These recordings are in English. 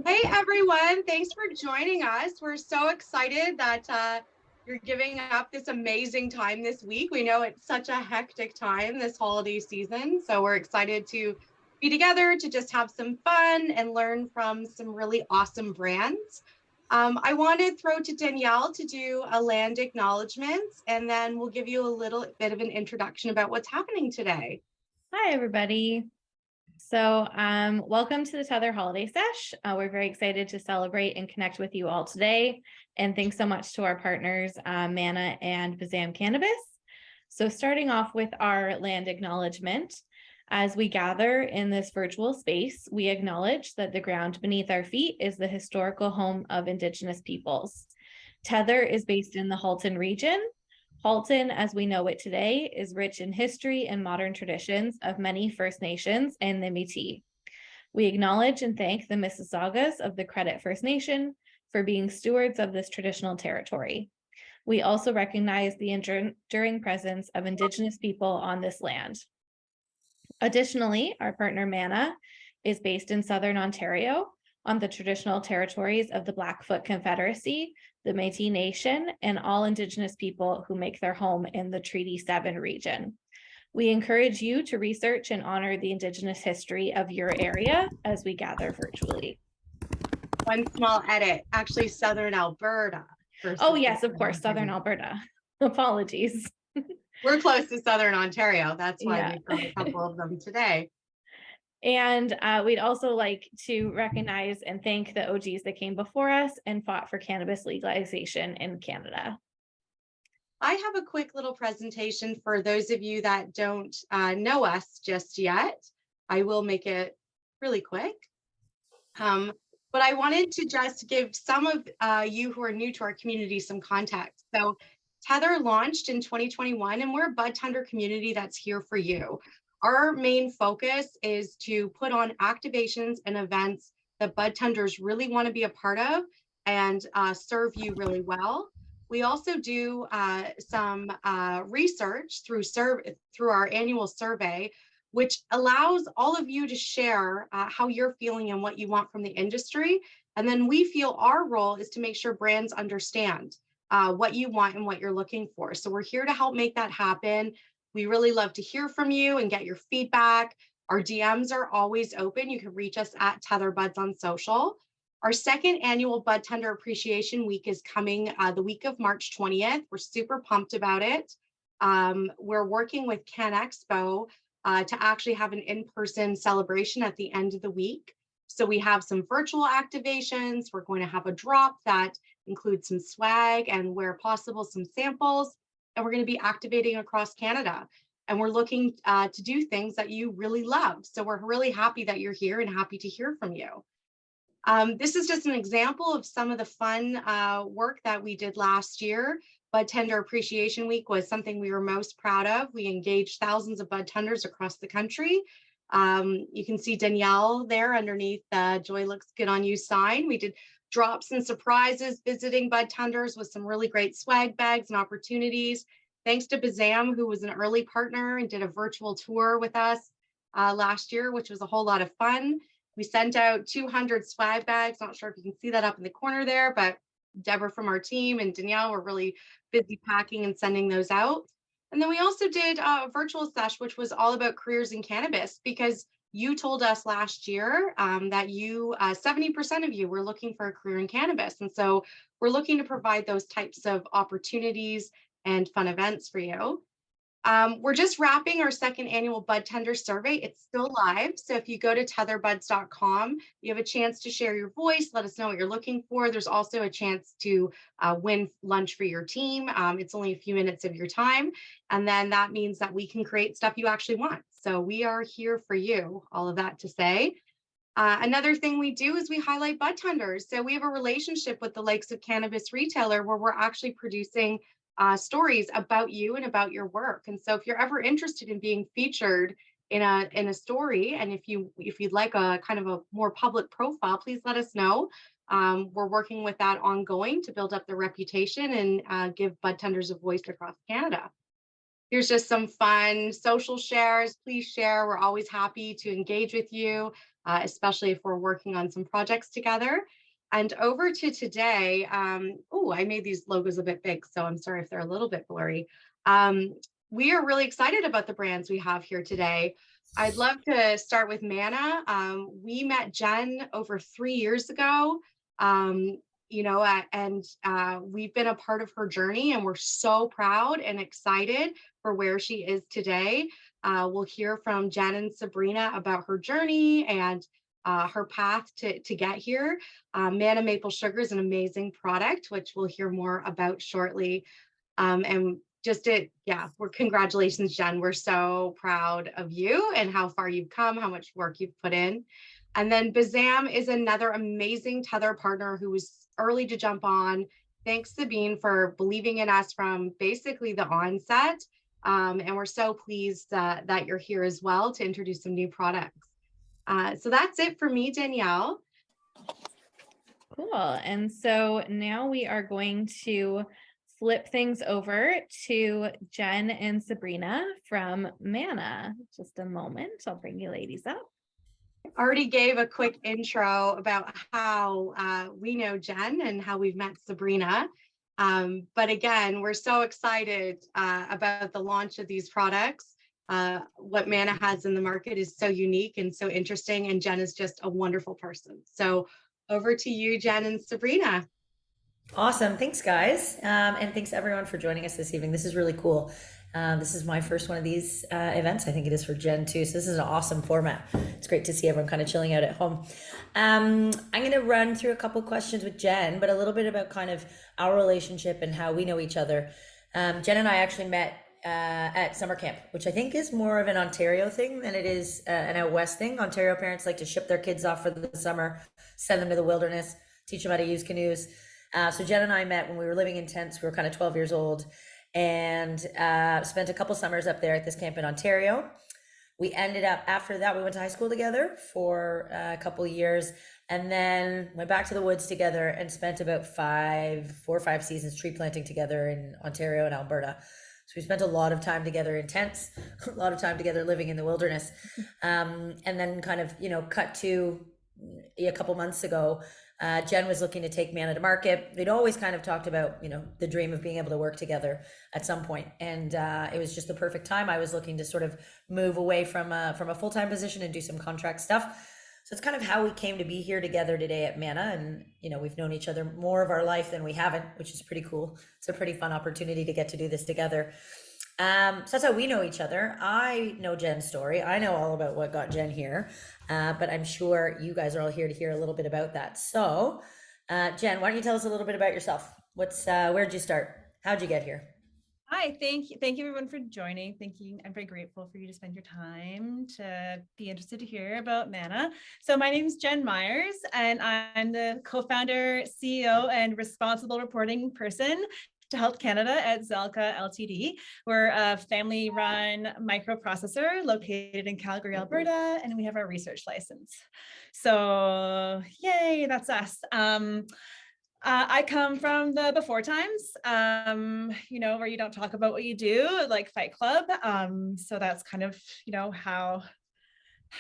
Hey everyone, thanks for joining us. We're so excited that you're giving up this amazing time this week. We know it's such a hectic time this holiday season, so we're excited to be together to just have some fun and learn from some really awesome brands. I want to throw to Danielle to do a land acknowledgement, and then we'll give you a little bit of an introduction about what's happening today. Hi, everybody. Welcome to the Tether Holiday Sesh. We're very excited to celebrate and connect with you all today. And thanks so much to our partners, Manna and Bazam Cannabis. So starting off with our land acknowledgement, as we gather in this virtual space, we acknowledge that the ground beneath our feet is the historical home of Indigenous peoples. Tether is based in the Halton region. Halton, as we know it today, is rich in history and modern traditions of many First Nations and the Métis. We acknowledge and thank the Mississaugas of the Credit First Nation for being stewards of this traditional territory. We also recognize the enduring presence of Indigenous people on this land. Additionally, our partner Manna is based in Southern Ontario on the traditional territories of the Blackfoot Confederacy, the Métis Nation, and all Indigenous people who make their home in the Treaty 7 region. We encourage you to research and honor the Indigenous history of your area as we gather virtually. One small edit, actually Southern Alberta. Oh yes, of course, Southern Alberta. Apologies. We're close to Southern Ontario. That's why Yeah. we've got a couple of them today. And we'd also like to recognize and thank the OGs that came before us and fought for cannabis legalization in Canada. I have a quick little presentation for those of you that don't know us just yet. I will make it really quick. But I wanted to just give some of you who are new to our community some context. So Tether launched in 2021, and we're a bud tender community that's here for you. Our main focus is to put on activations and events that bud tenders really want to be a part of and serve you really well. We also do some research through our annual survey, which allows all of you to share how you're feeling and what you want from the industry. And then we feel our role is to make sure brands understand what you want and what you're looking for. So we're here to help make that happen. We really love to hear from you and get your feedback. Our DMs are always open. You can reach us at TetherBuds on social. Our second annual Bud Tender Appreciation Week is coming the week of March 20th. We're super pumped about it. We're working with Can Expo to actually have an in-person celebration at the end of the week. So we have some virtual activations. We're going to have a drop that includes some swag and where possible, some samples. And we're going to be activating across Canada. And we're looking to do things that you really love. So we're really happy that you're here and happy to hear from you. This is just an example of some of the fun work that we did last year. Bud Tender Appreciation Week was something we were most proud of. We engaged thousands of bud tenders across the country. You can see Danielle there underneath the Joy Looks Good on You sign. We did drops and surprises visiting bud tenders with some really great swag bags and opportunities. Thanks to Bazam, who was an early partner and did a virtual tour with us last year, which was a whole lot of fun. We sent out 200 swag bags. Not sure if you can see that up in the corner there, but Deborah from our team and Danielle were really busy packing and sending those out. And then we also did a virtual sesh, which was all about careers in cannabis, because you told us last year that 70% of you were looking for a career in cannabis. And so we're looking to provide those types of opportunities and fun events for you. We're just wrapping our second annual Bud Tender survey. It's still live. So if you go to tetherbuds.com, you have a chance to share your voice, let us know what you're looking for. There's also a chance to win lunch for your team. It's only a few minutes of your time. And then that means that we can create stuff you actually want. So we are here for you, all of that to say. Another thing we do is we highlight bud tenders. So we have a relationship with the likes of Cannabis Retailer where we're actually producing stories about you and about your work. And so if you're ever interested in being featured in a story, and if you'd like a kind of a more public profile, please let us know. We're working with that ongoing to build up their reputation and give bud tenders a voice across Canada. Here's just some fun social shares. Please share. We're always happy to engage with you, especially if we're working on some projects together. And over to today. Oh, I made these logos a bit big, so I'm sorry if they're a little bit blurry. We are really excited about the brands we have here today. I'd love to start with Manna. We met Jen over 3 years ago. Um, we've been a part of her journey, and we're so proud and excited for where she is today. We'll hear from Jen and Sabrina about her journey and her path to get here. Manna Maple Sugar is an amazing product, which we'll hear more about shortly. And just it, yeah, congratulations, Jen. We're so proud of you and how far you've come, how much work you've put in. And then Bazam is another amazing Tether partner who was early to jump on. Thanks, Sabine, for believing in us from basically the onset. And we're so pleased that you're here as well to introduce some new products. So that's it for me, Danielle. Cool. And so now we are going to flip things over to Jen and Sabrina from Manna. Just a moment. I'll bring you ladies up. Already gave a quick intro about how we know Jen and how we've met Sabrina. But again, we're so excited about the launch of these products. What Manna has in the market is so unique and so interesting, and Jen is just a wonderful person. So over to you, Jen and Sabrina. Awesome. Thanks, guys. And thanks everyone for joining us this evening. This is really cool. This is my first one of these events. I think it is for Jen too. So this is an awesome format. It's great to see everyone kind of chilling out at home. I'm going to run through a couple questions with Jen, but a little bit about kind of our relationship and how we know each other. Jen and I actually met at summer camp, which I think is more of an Ontario thing than it is an out west thing. Ontario parents like to ship their kids off for the summer, send them to the wilderness, teach them how to use canoes. So Jen and I met when we were living in tents. We were kind of 12 years old and spent a couple summers up there at this camp in Ontario. We ended up, after that, we went to high school together for a couple of years and then went back to the woods together and spent about 4 or 5 seasons tree planting together in Ontario and Alberta. So we spent a lot of time together in tents, a lot of time together living in the wilderness. And then kind of, cut to a couple months ago, Jen was looking to take Manna to market. They'd always kind of talked about, the dream of being able to work together at some point. And it was just the perfect time. I was looking to sort of move away from a full-time position and do some contract stuff. So it's kind of how we came to be here together today at Manna. And, we've known each other more of our life than we haven't, which is pretty cool. It's a pretty fun opportunity to get to do this together. So that's how we know each other. I know Jen's story. I know all about what got Jen here, but I'm sure you guys are all here to hear a little bit about that. So, Jen, why don't you tell us a little bit about yourself? Where'd you start? How'd you get here? Hi, thank you everyone for joining. I'm very grateful for you to spend your time to be interested to hear about Manna. So my name is Jen Myers, and I'm the co-founder, CEO, and responsible reporting person to Health Canada at Zelka Ltd. We're a family-run microprocessor located in Calgary, Alberta, and we have our research license. So yay, that's us. I come from the before times, where you don't talk about what you do, like Fight Club. So that's kind of, how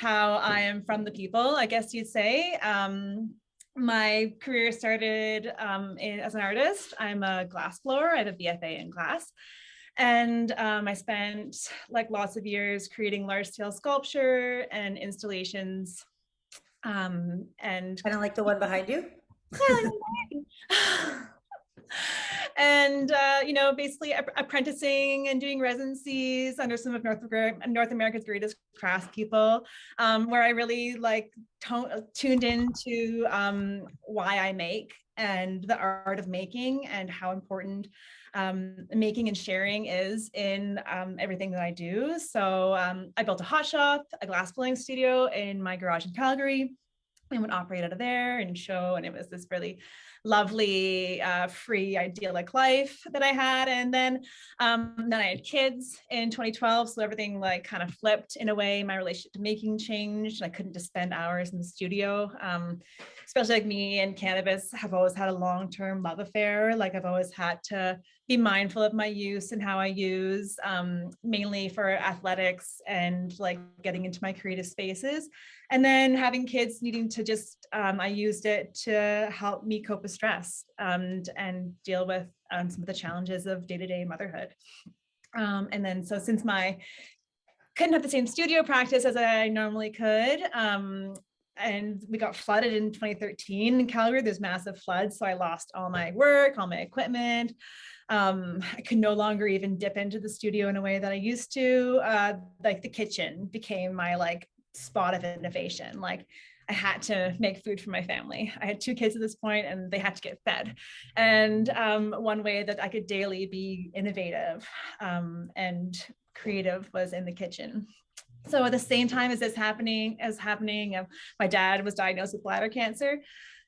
I am from the people, I guess you'd say. My career started as an artist. I'm a glass blower. I have a BFA in glass. And I spent lots of years creating large scale sculpture and installations. And kind of like the one behind you. And basically apprenticing and doing residencies under some of North America's greatest craftspeople, where I really tuned into why I make and the art of making and how important making and sharing is in everything that I do. So I built a hot shop, a glass blowing studio in my garage in Calgary. And would operate out of there and show, and it was this really lovely, free, idyllic life that I had. And then I had kids in 2012. So everything like kind of flipped in a way. My relationship to making changed. I couldn't just spend hours in the studio. Especially like me and cannabis have always had a long-term love affair. Like I've always had to be mindful of my use and how I use, mainly for athletics and like getting into my creative spaces. And then having kids needing to just, I used it to help me cope with stress and deal with some of the challenges of day-to-day motherhood. And then, so since couldn't have the same studio practice as I normally could, and we got flooded in 2013 in Calgary. There's massive floods. So I lost all my work, all my equipment. I could no longer even dip into the studio in a way that I used to. Like the kitchen became my like spot of innovation. Like I had to make food for my family. I had 2 kids at this point and they had to get fed. And one way that I could daily be innovative and creative was in the kitchen. So at the same time as this happening, my dad was diagnosed with bladder cancer.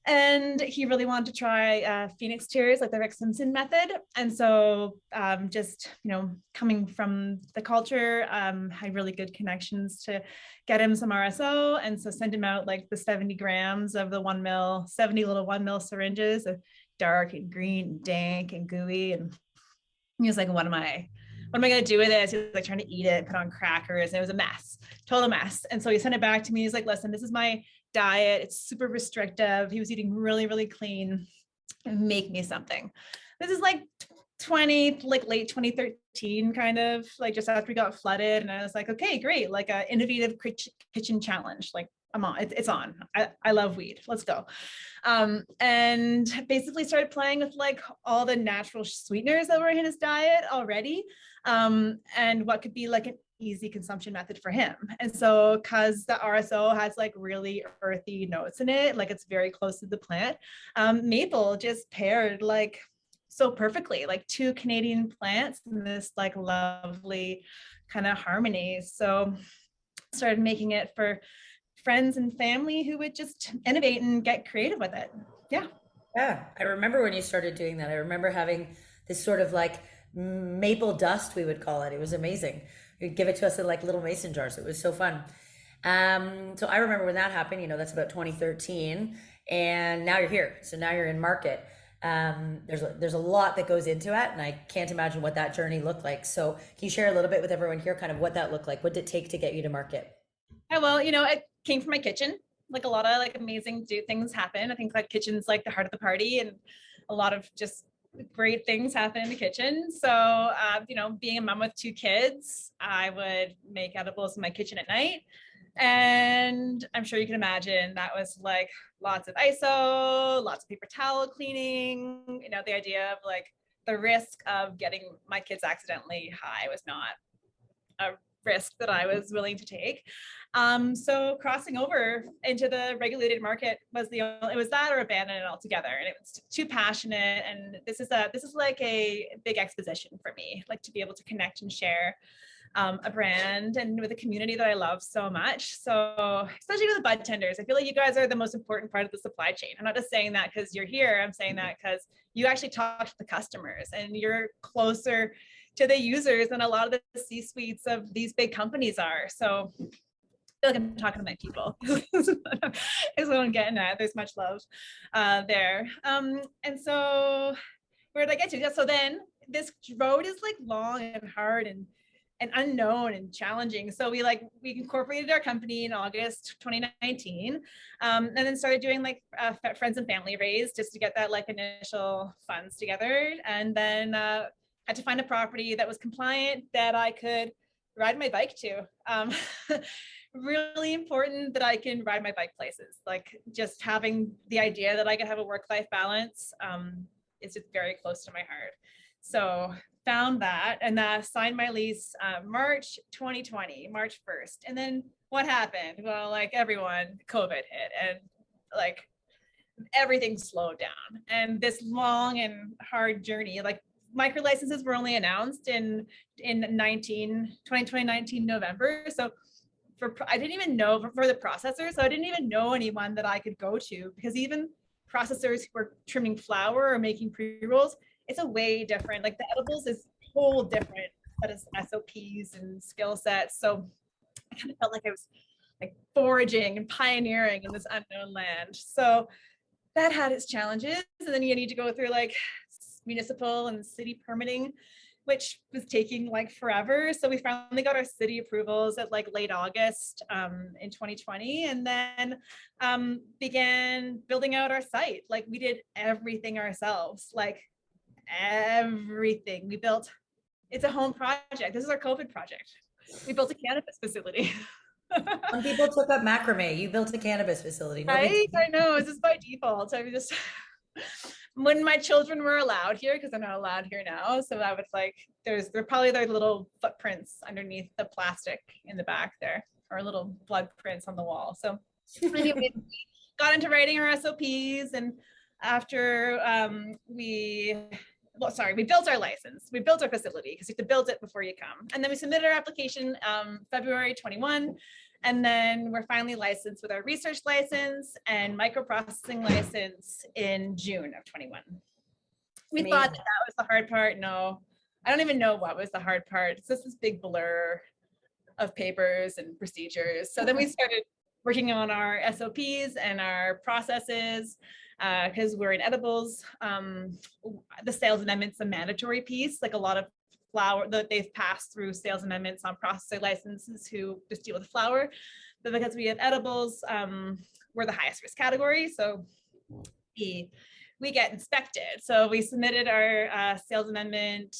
And he really wanted to try Phoenix tears, like the Rick Simpson method. And so just, coming from the culture, had really good connections to get him some RSO. And so sent him out like the 70 grams of the 1 mil, 70 little 1 mil syringes of dark and green and dank and gooey. And he was like, what am I going to do with this? He was like trying to eat it, put on crackers. And it was a mess, total mess. And so he sent it back to me. He's like, listen, this is my diet. It's super restrictive. He was eating really, really clean. Make me something. This is like late 2013, kind of like just after we got flooded. And I was like, okay, great. Like an innovative kitchen challenge. Like I'm on, it's on. I love weed. Let's go. And basically started playing with like all the natural sweeteners that were in his diet already. And what could be like an easy consumption method for him. And so, cause the RSO has like really earthy notes in it, like it's very close to the plant. Maple just paired like so perfectly, like 2 Canadian plants in this like lovely kind of harmony. So started making it for friends and family who would just innovate and get creative with it. Yeah. Yeah. I remember when you started doing that. I remember having this sort of like maple dust, we would call it. It was amazing. You'd give it to us in like little mason jars. It was so fun. So I remember when that happened, that's about 2013, and now you're here. So now you're in market. There's a lot that goes into it, and I can't imagine what that journey looked like. So can you share a little bit with everyone here, kind of what that looked like? What did it take to get you to market? Yeah, well, it came from my kitchen. Like a lot of like amazing things happen. I think like kitchen's like the heart of the party, and a lot of just great things happen in the kitchen. So, being a mom with 2 kids, I would make edibles in my kitchen at night. And I'm sure you can imagine that was like lots of ISO, lots of paper towel cleaning, the idea of like the risk of getting my kids accidentally high was not a risk that I was willing to take. So crossing over into the regulated market it was that or abandon it altogether. And it was too passionate. And this is like a big exposition for me, like to be able to connect and share a brand and with a community that I love so much. So especially with the budtenders, I feel like you guys are the most important part of the supply chain. I'm not just saying that because you're here. I'm saying that because you actually talk to the customers and you're closer to the users than a lot of the C-suites of these big companies are. So I feel like I'm talking to my people is what I'm getting at. There's much love there. And so where did I get to? So then this road is like long and hard and unknown and challenging. So we incorporated our company in August 2019, and then started doing like friends and family raise just to get that like initial funds together. And then had to find a property that was compliant that I could ride my bike to. Really important that I can ride my bike places. Like just having the idea that I could have a work-life balance is just very close to my heart. So found that and signed my lease March 2020, March 1st. And then what happened? Well, like everyone, COVID hit and like everything slowed down. And this long and hard journey, like micro licenses were only announced in 2019 November. So I didn't even know for the processor. So I didn't even know anyone that I could go to because even processors who are trimming flour or making pre-rolls, it's a way different, like the edibles is a whole different set of SOPs and skill sets. So I kind of felt like I was like foraging and pioneering in this unknown land. So that had its challenges. And then you need to go through like municipal and city permitting, which was taking like forever. So we finally got our city approvals at like late August in 2020, and then began building out our site. Like we did everything ourselves, like everything. We built, it's a home project. This is our COVID project. We built a cannabis facility. Some people took up macrame. You built a cannabis facility. Right? I know, it's just by default. I just, when my children were allowed here, because they're not allowed here now. So I was like, they're probably their little footprints underneath the plastic in the back there, or little blood prints on the wall. So anyway, got into writing our SOPs, and after we built our license. We built our facility because you have to build it before you come. And then we submitted our application February 21. And then we're finally licensed with our research license and microprocessing license in June of 21. We Amazing. thought that was the hard part. No, I don't even know what was the hard part. It's just this big blur of papers and procedures. So then we started working on our SOPs and our processes, because we're in edibles. The sales amendment's a mandatory piece, like a lot of flower that they've passed through sales amendments on processor licenses who just deal with flower. But because we have edibles, we're the highest risk category. So we get inspected. So we submitted our sales amendment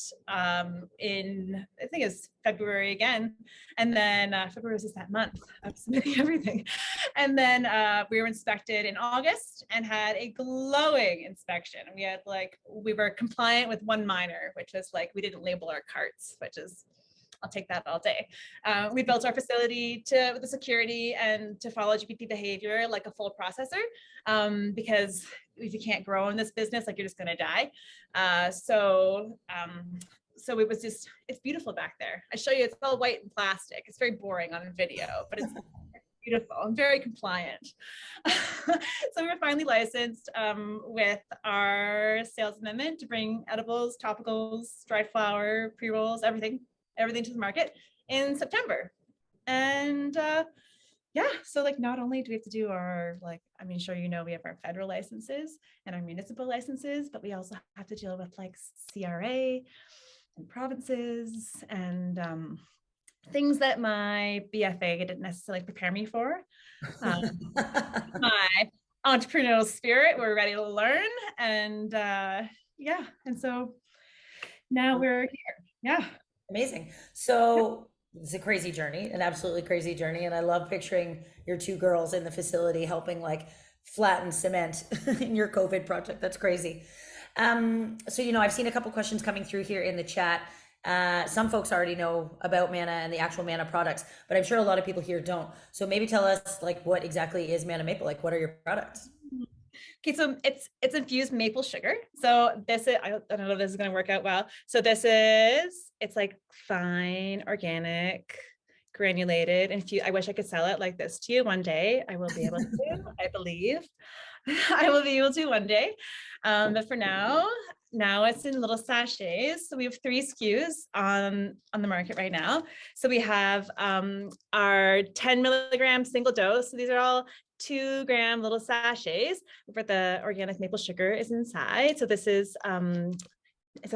in, I think it's February again. And then February was just that month of submitting everything. And then we were inspected in August and had a glowing inspection. We had we were compliant with one minor, which is like, we didn't label our carts, which is, I'll take that all day. We built our facility with the security and to follow GPP behavior like a full processor, because if you can't grow in this business, like you're just gonna die. So it was just, it's beautiful back there. I show you, it's all white and plastic. It's very boring on video, but it's beautiful and very compliant. So we were finally licensed with our sales amendment to bring edibles, topicals, dried flower, pre-rolls, everything to the market in September. And yeah, so like not only do we have to do our sure you know we have our federal licenses and our municipal licenses, but we also have to deal with like CRA and provinces and things that my BFA didn't necessarily prepare me for. My entrepreneurial spirit, we're ready to learn, and yeah, and so now we're here. Yeah. Amazing. So it's a crazy journey, an absolutely crazy journey. And I love picturing your two girls in the facility helping like flatten cement in your COVID project. That's crazy. So, I've seen a couple questions coming through here in the chat. Some folks already know about Mana and the actual Mana products, but I'm sure a lot of people here don't. So maybe tell us like what exactly is Mana Maple? Like what are your products? Okay, so it's infused maple sugar. So this is, I don't know if this is going to work out well. So it's like fine, organic, granulated, and I wish I could sell it like this to you one day. I will be able to, I believe. I will be able to one day. But for now it's in little sachets. So we have 3 SKUs on the market right now. So we have our 10 milligram single dose. So these are all 2 gram little sachets where the organic maple sugar is inside. So this is it's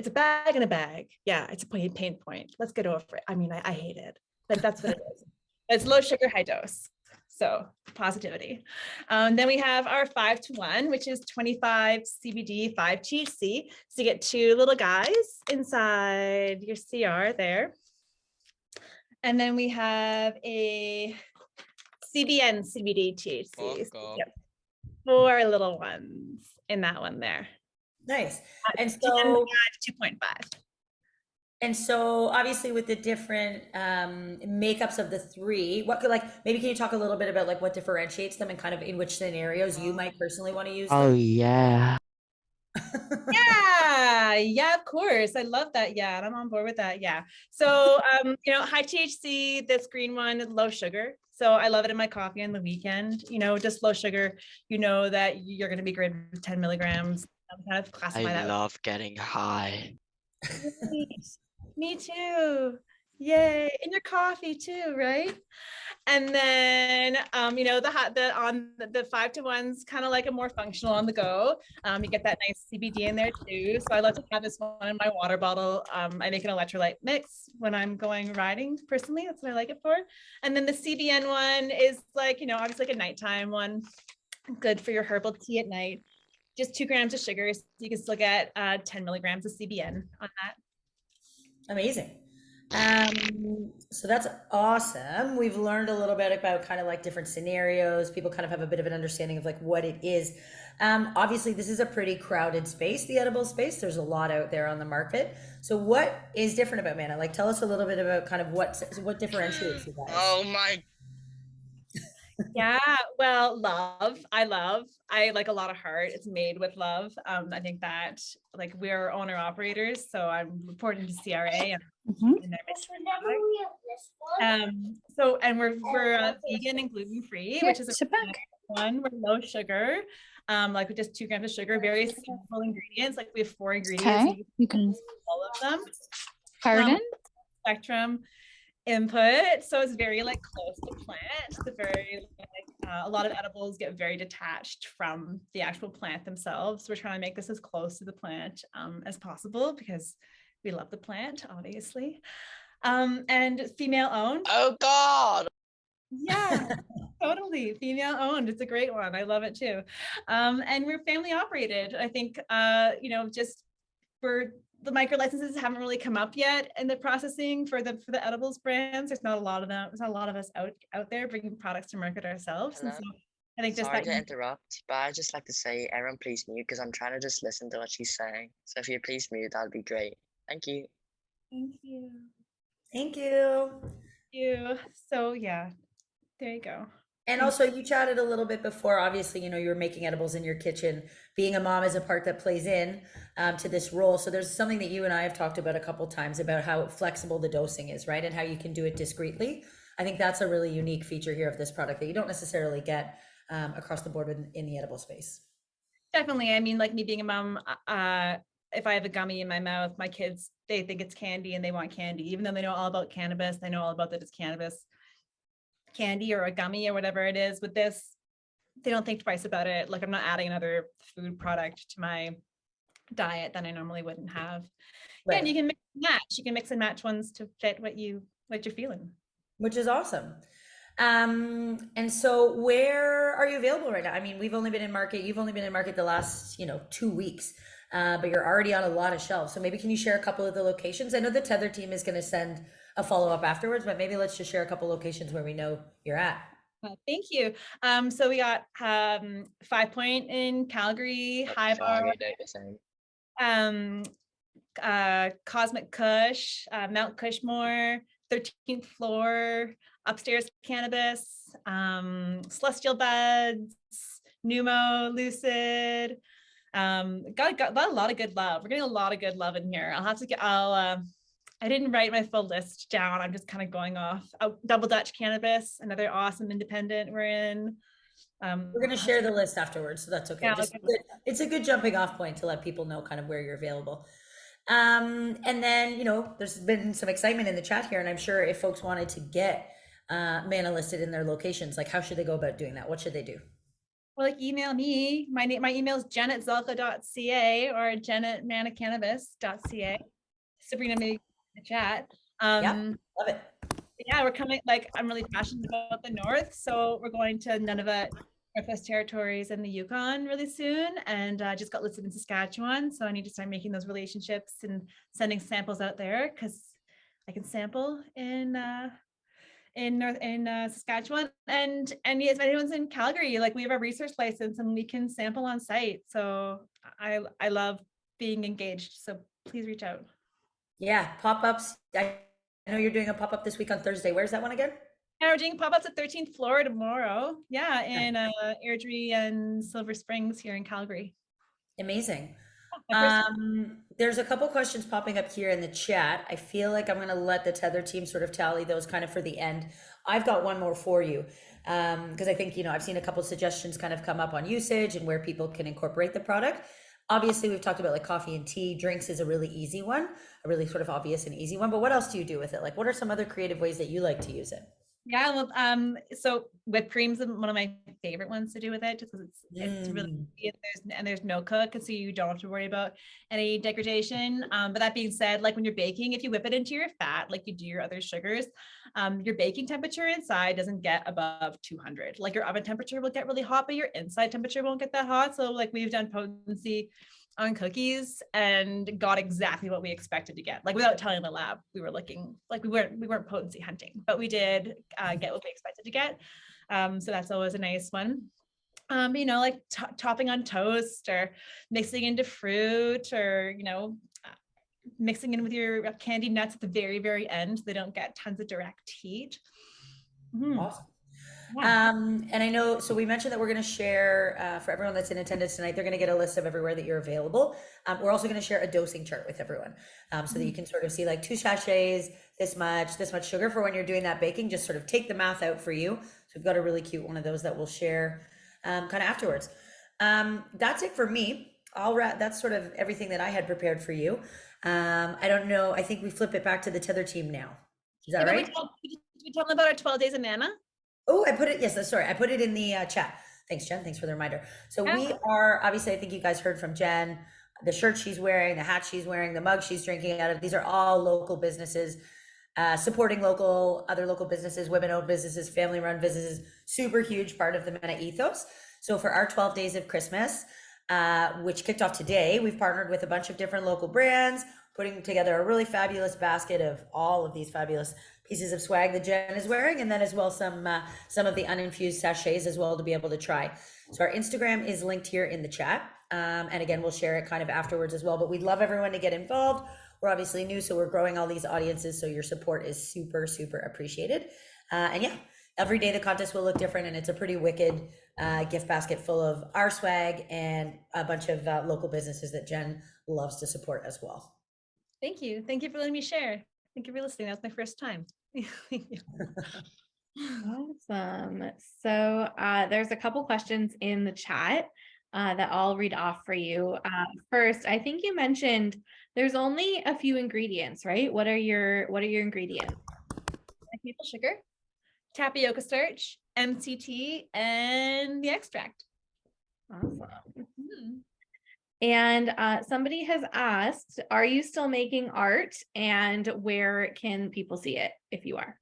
a bag in a bag. Yeah, it's a pain point. Let's get over it. I mean, I hate it, but that's what it is. It's low sugar, high dose. So positivity. Then we have our 5-to-1, which is 25 CBD, 5 THC. So you get 2 little guys inside your CR there. And then we have a CBN CBD THC. So yep. 4 little ones in that one there. Nice. And so 2.5. And so obviously with the different makeups of the 3, what could maybe can you talk a little bit about like what differentiates them and kind of in which scenarios you might personally want to use them? Oh yeah. Yeah. Yeah, of course. I love that. Yeah, and I'm on board with that. Yeah. So, high THC, this green one, low sugar. So I love it in my coffee on the weekend, just low sugar, that you're going to be great with 10 milligrams. Kind of I classify that. love getting high. Great. Me too. Yay. And your coffee too, right? And then, the 5-to-1's kind of like a more functional on the go. You get that nice CBD in there too. So I love to have this one in my water bottle. I make an electrolyte mix when I'm going riding personally. That's what I like it for. And then the CBN one is like, obviously like a nighttime one, good for your herbal tea at night. Just 2 grams of sugar. So you can still get 10 milligrams of CBN on that. Amazing. So that's awesome. We've learned a little bit about kind of like different scenarios. People kind of have a bit of an understanding of like what it is. Obviously this is a pretty crowded space, the edible space. There's a lot out there on the market. So what is different about Mana? Like tell us a little bit about kind of what differentiates you guys. Oh my. Yeah, well, love. I like a lot of heart. It's made with love. I think that like we're owner operators, so I'm reporting to CRA. And and we're vegan and gluten free, which is a one. We're low sugar, like with just 2 grams of sugar. Very simple ingredients. Like we have 4 ingredients. Okay, you can all of them. pardon. Spectrum input, so it's very like close to plant. It's a very a lot of edibles get very detached from the actual plant themselves. So we're trying to make this as close to the plant as possible because we love the plant, obviously. And female owned. Oh God. Yeah, totally female owned. It's a great one. I love it too. And we're family operated. I think the micro licenses haven't really come up yet in the processing for the edibles brands. There's not a lot of them. There's not a lot of us out there bringing products to market ourselves. Hello? And so I think just Sorry that to interrupt, but I'd just like to say, everyone please mute because I'm trying to just listen to what she's saying. So if you please mute, that'd be great. Thank you. Thank you. Thank you. Thank you. So yeah, there you go. And also you chatted a little bit before, obviously, you were making edibles in your kitchen. Being a mom is a part that plays in to this role. So there's something that you and I have talked about a couple of times about how flexible the dosing is, right? And how you can do it discreetly. I think that's a really unique feature here of this product that you don't necessarily get across the board in the edible space. Definitely. I mean, like me being a mom, if I have a gummy in my mouth, my kids, they think it's candy and they want candy, even though they know all about cannabis. They know all about that it's cannabis candy or a gummy or whatever it is. With this, they don't think twice about it. Like I'm not adding another food product to my diet that I normally wouldn't have. Right. Yeah, and you can mix and match. You can mix and match ones to fit what you're feeling. Which is awesome. And so where are you available right now? I mean, we've only been in market, you've only been in market the last, 2 weeks, but you're already on a lot of shelves. So maybe can you share a couple of the locations? I know the Tether team is going to send a follow-up afterwards, but maybe let's just share a couple locations where we know you're at. Thank you. So we got 5 Point in Calgary, High Bar, Cosmic Kush, Mount Cushmore, 13th floor, Upstairs Cannabis, Celestial Buds, Numo, Lucid. Got a lot of good love. We're getting a lot of good love in here. I didn't write my full list down. I'm just kind of going off. Double Dutch Cannabis, another awesome independent we're in. We're going to share the list afterwards, so that's okay. Yeah, it's a good jumping off point to let people know kind of where you're available. And then, there's been some excitement in the chat here, and I'm sure if folks wanted to get Mana listed in their locations, like how should they go about doing that? What should they do? Well, like email me. My email is jen@zelka.ca or jen@manacannabis.ca. Sabrina may in the chat. Yeah, love it. Yeah, we're coming, I'm really passionate about the North. So we're going to Nunavut, Northwest Territories and the Yukon really soon. And I just got listed in Saskatchewan. So I need to start making those relationships and sending samples out there because I can sample in Saskatchewan. And yes, if anyone's in Calgary, we have a research license and we can sample on site. So I love being engaged. So please reach out. Yeah, pop-ups. I know you're doing a pop-up this week on Thursday. Where's that one again? Yeah, we're doing pop-ups at 13th floor tomorrow. Yeah, in Airdrie and Silver Springs here in Calgary. Amazing. There's a couple questions popping up here in the chat. I feel like I'm going to let the Tether team sort of tally those kind of for the end. I've got one more for you because I think, you know, I've seen a couple suggestions kind of come up on usage and where people can incorporate the product. Obviously, we've talked about like coffee and tea. Drinks is a really easy one, a really sort of obvious and easy one. But what else do you do with it? Like, what are some other creative ways that you like to use it? Yeah, well, so whipped cream's one of my favorite ones to do with it, just because it's really easy and there's no cook, and so you don't have to worry about any degradation. But that being said, like when you're baking, if you whip it into your fat, like you do your other sugars, your baking temperature inside doesn't get above 200. Like your oven temperature will get really hot, but your inside temperature won't get that hot. So like we've done potency on cookies and got exactly what we expected to get. Like without telling the lab, we were looking like we weren't potency hunting, but we did get what we expected to get. So that's always a nice one. You know, like topping on toast or mixing into fruit, or you know, mixing in with your candied nuts at the very, very end so they don't get tons of direct heat. Awesome. And I know, so we mentioned that we're going to share for everyone that's in attendance tonight, they're going to get a list of everywhere that you're available. We're also going to share a dosing chart with everyone so that you can sort of see like 2 sachets, this much sugar for when you're doing that baking, just sort of take the math out for you. So we've got a really cute one of those that we'll share kind of afterwards. That's it for me. That's sort of everything that I had prepared for you. I don't know. I think we flip it back to the Tether team now. Is that right? We tell them about our 12 days of Nana. Oh, I put it, yes, sorry. I put it in the chat. Thanks, Jen. Thanks for the reminder. So we are, obviously, I think you guys heard from Jen, the shirt she's wearing, the hat she's wearing, the mug she's drinking out of. These are all local businesses, supporting other local businesses, women-owned businesses, family-run businesses, super huge part of the MENA ethos. So for our 12 days of Christmas, which kicked off today, we've partnered with a bunch of different local brands, putting together a really fabulous basket of all of these fabulous pieces of swag that Jen is wearing, and then as well some of the uninfused sachets as well to be able to try. So our Instagram is linked here in the chat, and again we'll share it kind of afterwards as well. But we'd love everyone to get involved. We're obviously new, so we're growing all these audiences, so your support is super, super appreciated. And yeah, every day the contest will look different, and it's a pretty wicked gift basket full of our swag and a bunch of local businesses that Jen loves to support as well. Thank you. Thank you for letting me share. Thank you for listening. That was my first time. Awesome. So there's a couple questions in the chat that I'll read off for you. First, I think you mentioned there's only a few ingredients, right? What are your ingredients? Maple sugar, tapioca starch, MCT, and the extract. Awesome. And somebody has asked, are you still making art, and where can people see it if you are?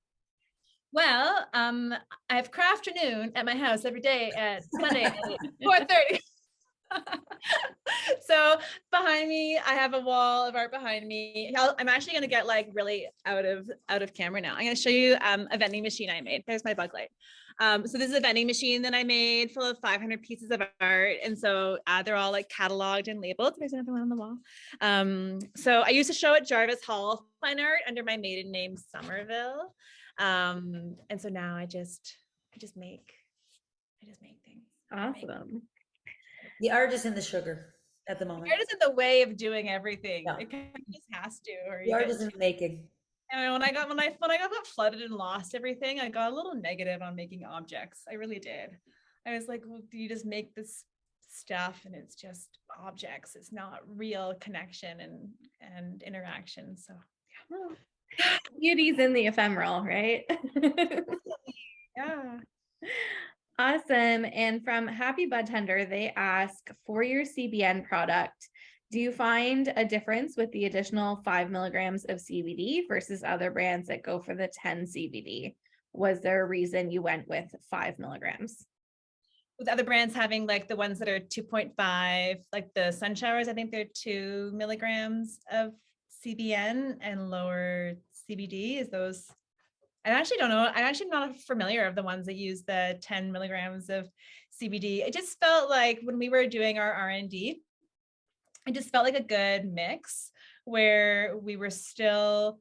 Well, I have craft afternoon at my house every day at Monday at 4:30. So behind me, I have a wall of art behind me. I'm actually going to get like really out of camera now. I'm going to show you a vending machine I made. There's my bug light. So this is a vending machine that I made full of 500 pieces of art. And so they're all like cataloged and labeled. There's another one on the wall. So I used to show at Jarvis Hall Fine Art under my maiden name, Somerville. And so now I just make things. Awesome. The art is in the sugar at the moment. Art is in the way of doing everything. Yeah. It kind of just has to. Or The art is in the making. And when I got flooded and lost everything, I got a little negative on making objects. I really did. I was like, well, do you just make this stuff and it's just objects? It's not real connection and interaction. So yeah. Beauty's in the ephemeral, right? Yeah. Awesome. And from Happy Budtender, they ask, for your CBN product, do you find a difference with the additional 5 milligrams of CBD versus other brands that go for the 10 CBD? Was there a reason you went with 5 milligrams? With other brands having like the ones that are 2.5, like the sun showers, I think they're 2 milligrams of CBN and lower CBD. Is those? I actually don't know. I'm actually not familiar of the ones that use the 10 milligrams of CBD. It just felt like when we were doing our R&D, it just felt like a good mix where we were still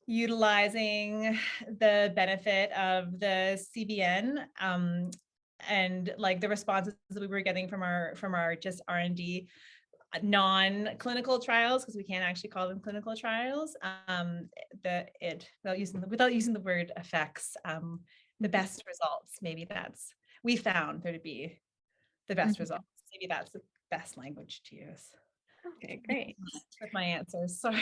utilizing the benefit of the CBN and like the responses that we were getting from our just R&D non-clinical trials, because we can't actually call them clinical trials, without using the word effects, the best results, maybe we found there to be the best results. Maybe that's the best language to use. Okay, great. With my answers, sorry.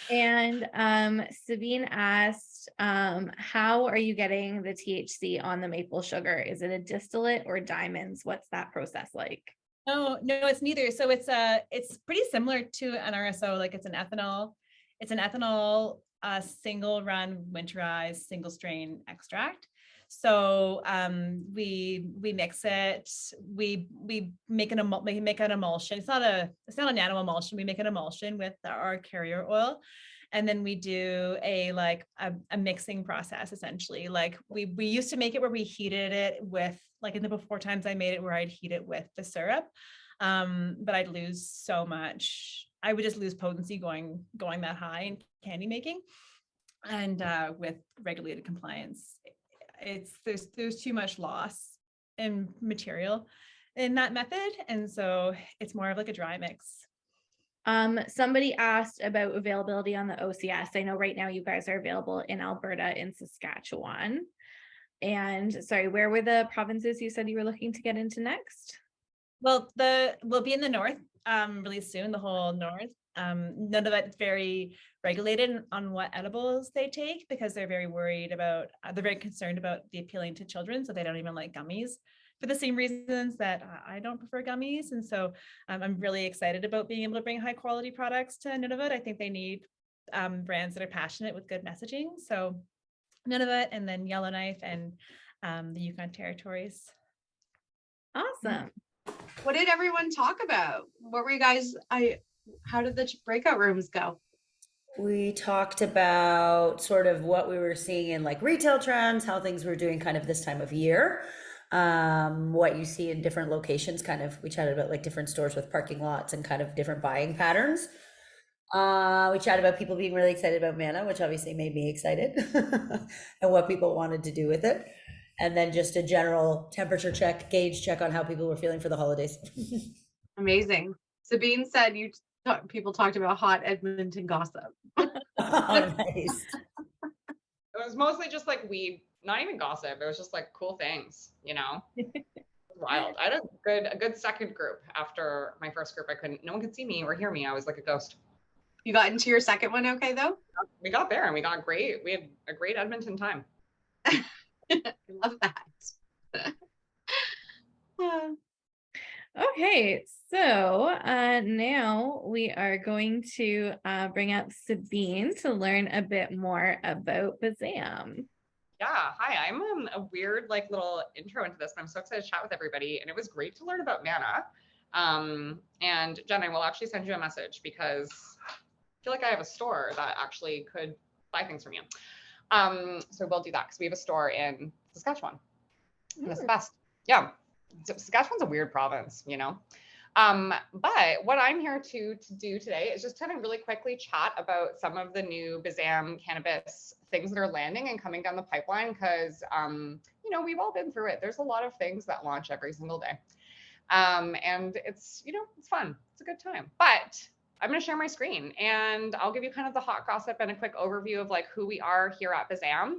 And Sabine asked, how are you getting the THC on the maple sugar? Is it a distillate or diamonds? What's that process like? No, it's neither. So it's pretty similar to an RSO. Like it's an ethanol single run winterized single strain extract. So we mix it. We make an emulsion. It's not a nano emulsion. We make an emulsion with our carrier oil, and then we do a mixing process essentially. Like we used to make it where we heated it with, like in the before times I made it where I'd heat it with the syrup, but I'd lose so much. I would just lose potency going that high in candy making, and with regulated compliance. There's too much loss in material in that method, and so it's more of like a dry mix. Somebody asked about availability on the OCS. I know right now you guys are available in Alberta and Saskatchewan. And sorry, where were the provinces you said you were looking to get into next? Well, we'll be in the north really soon, the whole north. None of it's very regulated on what edibles they take, because they're very concerned about the appealing to children, so they don't even like gummies for the same reasons that I don't prefer gummies. And so I'm really excited about being able to bring high quality products to Nunavut. I think they need brands that are passionate with good messaging. So Nunavut, and then Yellowknife, and the Yukon Territories. Awesome. What did everyone talk about? What were you guys, how did the breakout rooms go? We talked about sort of what we were seeing in like retail trends, how things were doing kind of this time of year, what you see in different locations. Kind of, we chatted about like different stores with parking lots and kind of different buying patterns. We chatted about people being really excited about Mana, which obviously made me excited, and what people wanted to do with it. And then just a general temperature check, gauge check on how people were feeling for the holidays. Amazing. Sabine said people talked about hot Edmonton gossip. Oh, nice. It was mostly just like weed, not even gossip. It was just like cool things, Wild. I had a good second group. After my first group, no one could see me or hear me. I was like a ghost. You got into your second one okay though? We got there and we had a great Edmonton time. I love that. Okay, so now we are going to bring up Sabine to learn a bit more about BZAM. Yeah, hi. I'm a weird little intro into this, but I'm so excited to chat with everybody. And it was great to learn about Mana. And Jen, I will actually send you a message because I feel like I have a store that actually could buy things from you. So we'll do that because we have a store in Saskatchewan. And it's the best. Yeah. Saskatchewan's a weird province, but what I'm here to do today is just kind of really quickly chat about some of the new BZAM cannabis things that are landing and coming down the pipeline, because we've all been through it. There's a lot of things that launch every single day, and it's it's fun. It's a good time. But I'm going to share my screen and I'll give you kind of the hot gossip and a quick overview of who we are here at BZAM.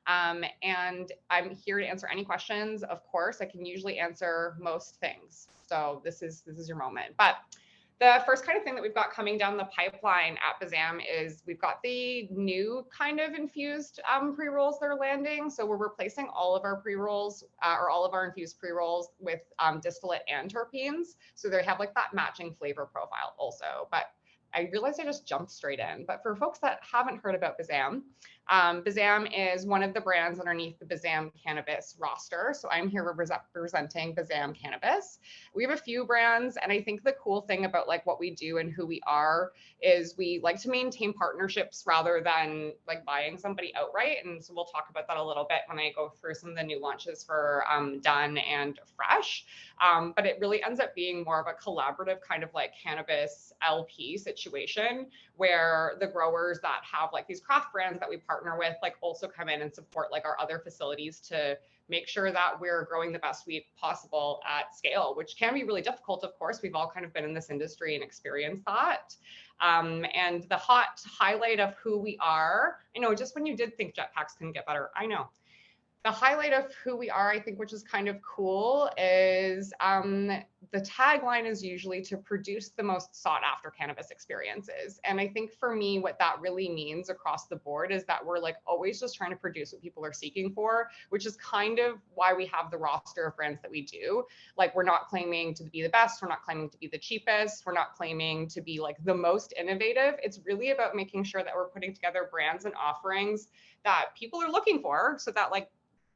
And I'm here to answer any questions. Of course, I can usually answer most things. So this is your moment. But the first kind of thing that we've got coming down the pipeline at BZAM is we've got the new kind of infused pre-rolls that are landing. So we're replacing all of our pre-rolls or all of our infused pre-rolls with distillate and terpenes. So they have that matching flavor profile also. But I realized I just jumped straight in. But for folks that haven't heard about BZAM, BZAM is one of the brands underneath the BZAM cannabis roster. So I'm here representing BZAM cannabis. We have a few brands, and I think the cool thing about what we do and who we are is we like to maintain partnerships rather than buying somebody outright. And so we'll talk about that a little bit when I go through some of the new launches for Done and Fresh. But it really ends up being more of a collaborative kind of cannabis LP situation, where the growers that have these craft brands that we partner partner with, like also come in and support like our other facilities to make sure that we're growing the best weed possible at scale, which can be really difficult. Of course, we've all kind of been in this industry and experienced that. And the hot highlight of who we are, I know just when you did think jetpacks couldn't get better, I know. The highlight of who we are, I think, which is kind of cool, is the tagline is usually to produce the most sought after cannabis experiences. And I think for me, what that really means across the board is that we're like always just trying to produce what people are seeking for, which is kind of why we have the roster of brands that we do. Like, we're not claiming to be the best. We're not claiming to be the cheapest. We're not claiming to be like the most innovative. It's really about making sure that we're putting together brands and offerings that people are looking for, so that like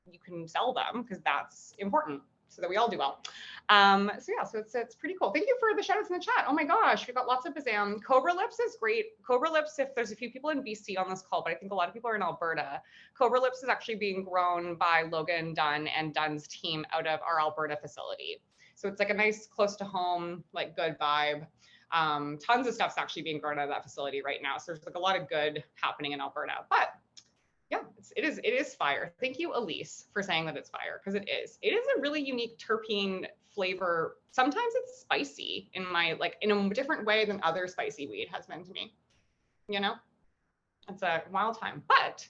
you can sell them, because that's important, so that we all do well. So yeah, so it's pretty cool. Thank you for the shout outs in the chat. Oh my gosh, we got lots of Bazam. Cobra Lips is great. Cobra Lips, if there's a few people in BC on this call, but I think a lot of people are in Alberta. Cobra Lips is actually being grown by Logan Dunn and Dunn's team out of our Alberta facility. So it's like a nice, close to home, like good vibe. Tons of stuff's actually being grown out of that facility right now. So there's like a lot of good happening in Alberta, but yeah, it is fire. Thank you, Elise, for saying that it's fire, because it is. It is a really unique terpene flavor. Sometimes it's spicy in a different way than other spicy weed has been to me. You know, it's a wild time. But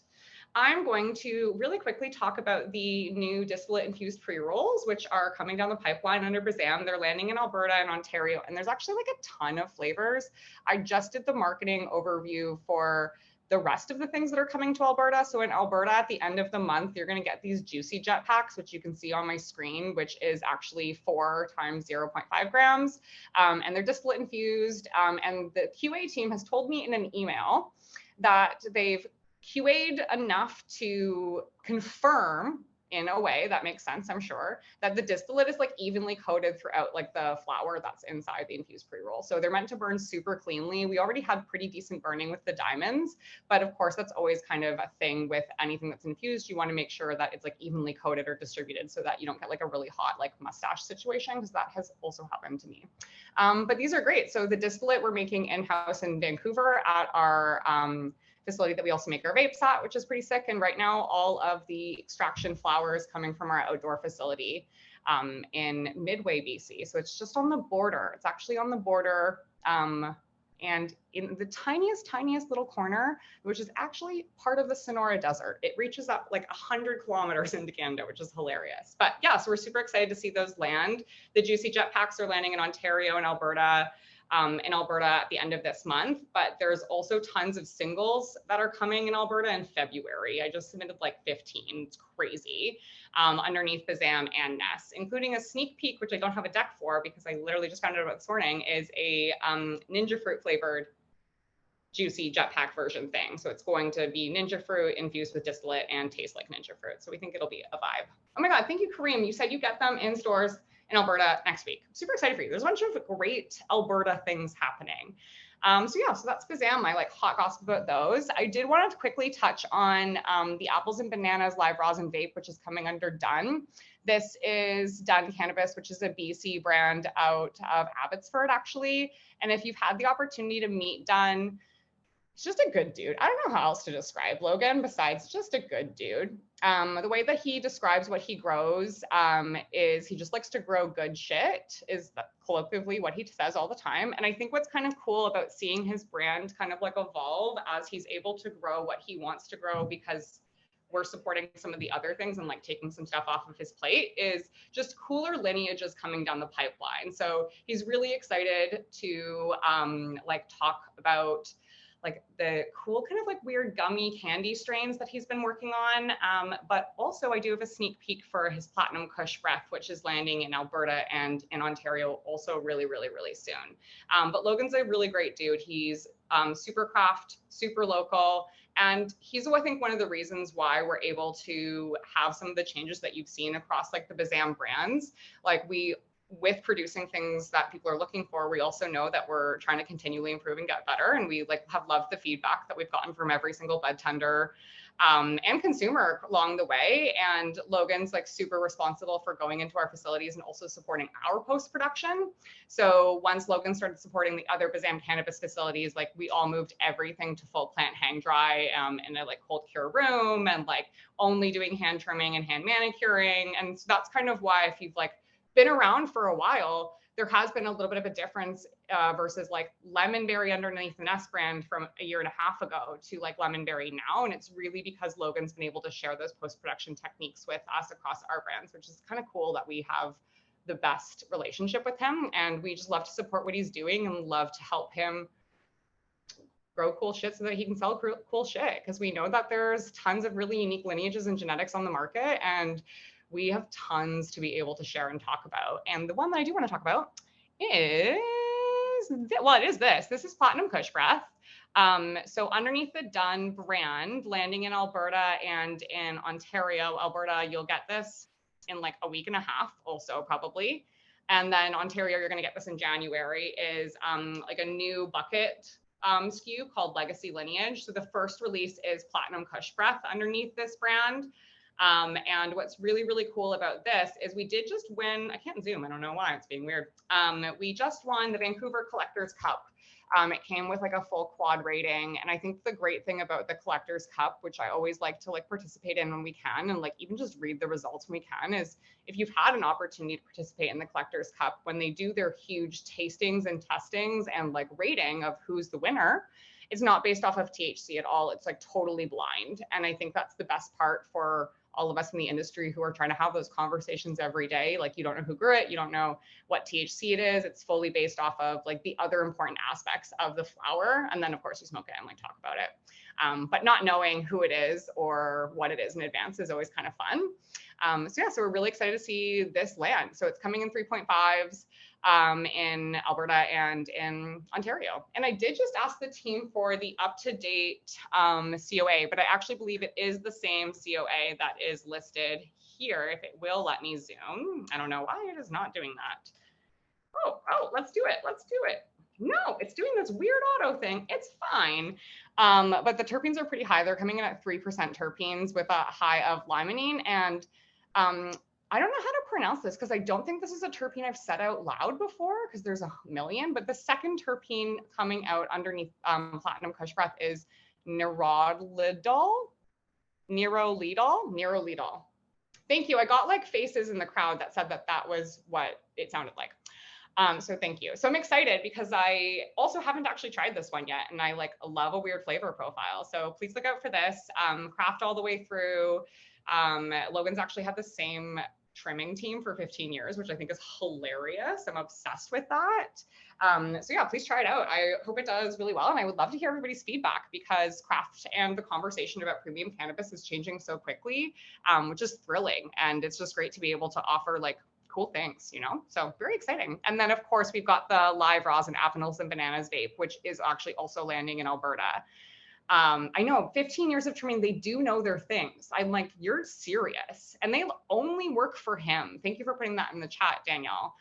I'm going to really quickly talk about the new distillate infused pre-rolls, which are coming down the pipeline under Bazam. They're landing in Alberta and Ontario, and there's actually like a ton of flavors. I just did the marketing overview for the rest of the things that are coming to Alberta. So in Alberta, at the end of the month, you're going to get these juicy jet packs, which you can see on my screen, which is actually 4 times 0.5 grams. And they're distillate infused. And the QA team has told me in an email that they've QA'd enough to confirm, in a way that makes sense, I'm sure, that the distillate is like evenly coated throughout like the flower that's inside the infused pre-roll. So they're meant to burn super cleanly. We already had pretty decent burning with the diamonds, but of course that's always kind of a thing with anything that's infused. You want to make sure that it's like evenly coated or distributed so that you don't get like a really hot like mustache situation, because that has also happened to me. But these are great. So the distillate we're making in-house in Vancouver at our facility that we also make our vapes at, which is pretty sick. And right now, all of the extraction flower is coming from our outdoor facility in Midway, BC. So it's just on the border. It's actually on the border and in the tiniest little corner, which is actually part of the Sonora Desert. It reaches up like 100 kilometers into Canada, which is hilarious. But yeah, so we're super excited to see those land. The juicy jet packs are landing in Ontario and Alberta. At the end of this month, but there's also tons of singles that are coming in Alberta in February. I just submitted like 15, it's crazy, underneath Bazam and Ness, including a sneak peek, which I don't have a deck for because I literally just found out about this morning, is a ninja fruit flavored juicy jetpack version thing. So it's going to be ninja fruit infused with distillate and taste like ninja fruit. So we think it'll be a vibe. Oh my God, thank you, Kareem. You said you get them in stores in Alberta next week. I'm super excited for you. There's a bunch of great Alberta things happening. So that's Bazam, my like hot gossip about those. I did want to quickly touch on the apples and bananas live rosin vape, which is coming under Dunn. This is Dunn Cannabis, which is a BC brand out of Abbotsford, actually. And if you've had the opportunity to meet Dunn, he's just a good dude. I don't know how else to describe Logan besides just a good dude. The way that he describes what he grows is he just likes to grow good shit, is colloquially what he says all the time. And I think what's kind of cool about seeing his brand kind of like evolve as he's able to grow what he wants to grow, because we're supporting some of the other things and like taking some stuff off of his plate, is just cooler lineages coming down the pipeline. So he's really excited to like talk about like the cool kind of like weird gummy candy strains that he's been working on. But also I do have a sneak peek for his Platinum Kush Breath, which is landing in Alberta and in Ontario also really soon. But Logan's a really great dude. He's super craft, super local. And he's, I think, one of the reasons why we're able to have some of the changes that you've seen across like the Bazam brands. Like with producing things that people are looking for, we also know that we're trying to continually improve and get better. And we like have loved the feedback that we've gotten from every single bud tender and consumer along the way. And Logan's like super responsible for going into our facilities and also supporting our post-production. So once Logan started supporting the other BZAM cannabis facilities, like we all moved everything to full plant hang dry in a like cold cure room, and like only doing hand trimming and hand manicuring. And so that's kind of why, if you've like been around for a while, there has been a little bit of a difference versus like Lemonberry underneath the Nest brand from a year and a half ago to like Lemonberry now. And it's really because Logan's been able to share those post-production techniques with us across our brands, which is kind of cool that we have the best relationship with him. And we just love to support what he's doing and love to help him grow cool shit so that he can sell cool shit. Because we know that there's tons of really unique lineages and genetics on the market, and we have tons to be able to share and talk about. And the one that I do want to talk about is, well, it is this. This is Platinum Kush Breath. So underneath the Done brand, landing in Alberta and in Ontario. Alberta, you'll get this in like a week and a half also probably. And then Ontario, you're going to get this in January, is like a new bucket SKU called Legacy Lineage. So the first release is Platinum Kush Breath underneath this brand. And what's really, really cool about this is we did just win, I can't zoom, I don't know why, it's being weird. We just won the Vancouver Collectors Cup. It came with like a full quad rating. And I think the great thing about the Collectors Cup, which I always like to like participate in when we can, and like even just read the results when we can, is if you've had an opportunity to participate in the Collectors Cup, when they do their huge tastings and testings and like rating of who's the winner, it's not based off of THC at all. It's like totally blind. And I think that's the best part for all of us in the industry who are trying to have those conversations every day. Like, you don't know who grew it, you don't know what THC it is. It's fully based off of like the other important aspects of the flower. And then of course you smoke it and like talk about it. But not knowing who it is or what it is in advance is always kind of fun. So we're really excited to see this land. So it's coming in 3.5s in Alberta and in Ontario. And I did just ask the team for the up-to-date COA, but I actually believe it is the same COA that is listed here. If it will let me zoom. I don't know why it is not doing that. Oh, let's do it. Let's do it. No, it's doing this weird auto thing. It's fine. But the terpenes are pretty high. They're coming in at 3% terpenes with a high of limonene. And I don't know how to pronounce this because I don't think this is a terpene I've said out loud before because there's a million, but the second terpene coming out underneath Platinum Kush Breath is nerolidol. Thank you. I got like faces in the crowd that said that that was what it sounded like. So thank you. So I'm excited because I also haven't actually tried this one yet, and I like love a weird flavor profile. So please look out for this. Craft all the way through. Logan's actually had the same trimming team for 15 years, which I think is hilarious. I'm obsessed with that. So yeah, please try it out. I hope it does really well. And I would love to hear everybody's feedback because craft and the conversation about premium cannabis is changing so quickly, which is thrilling. And it's just great to be able to offer like cool things, you know? So very exciting. And then of course we've got the live rosin apples and bananas vape, which is actually also landing in Alberta. I know 15 years of trimming, they do know their things. I'm like, you're serious. And they only work for him. Thank you for putting that in the chat, Danielle.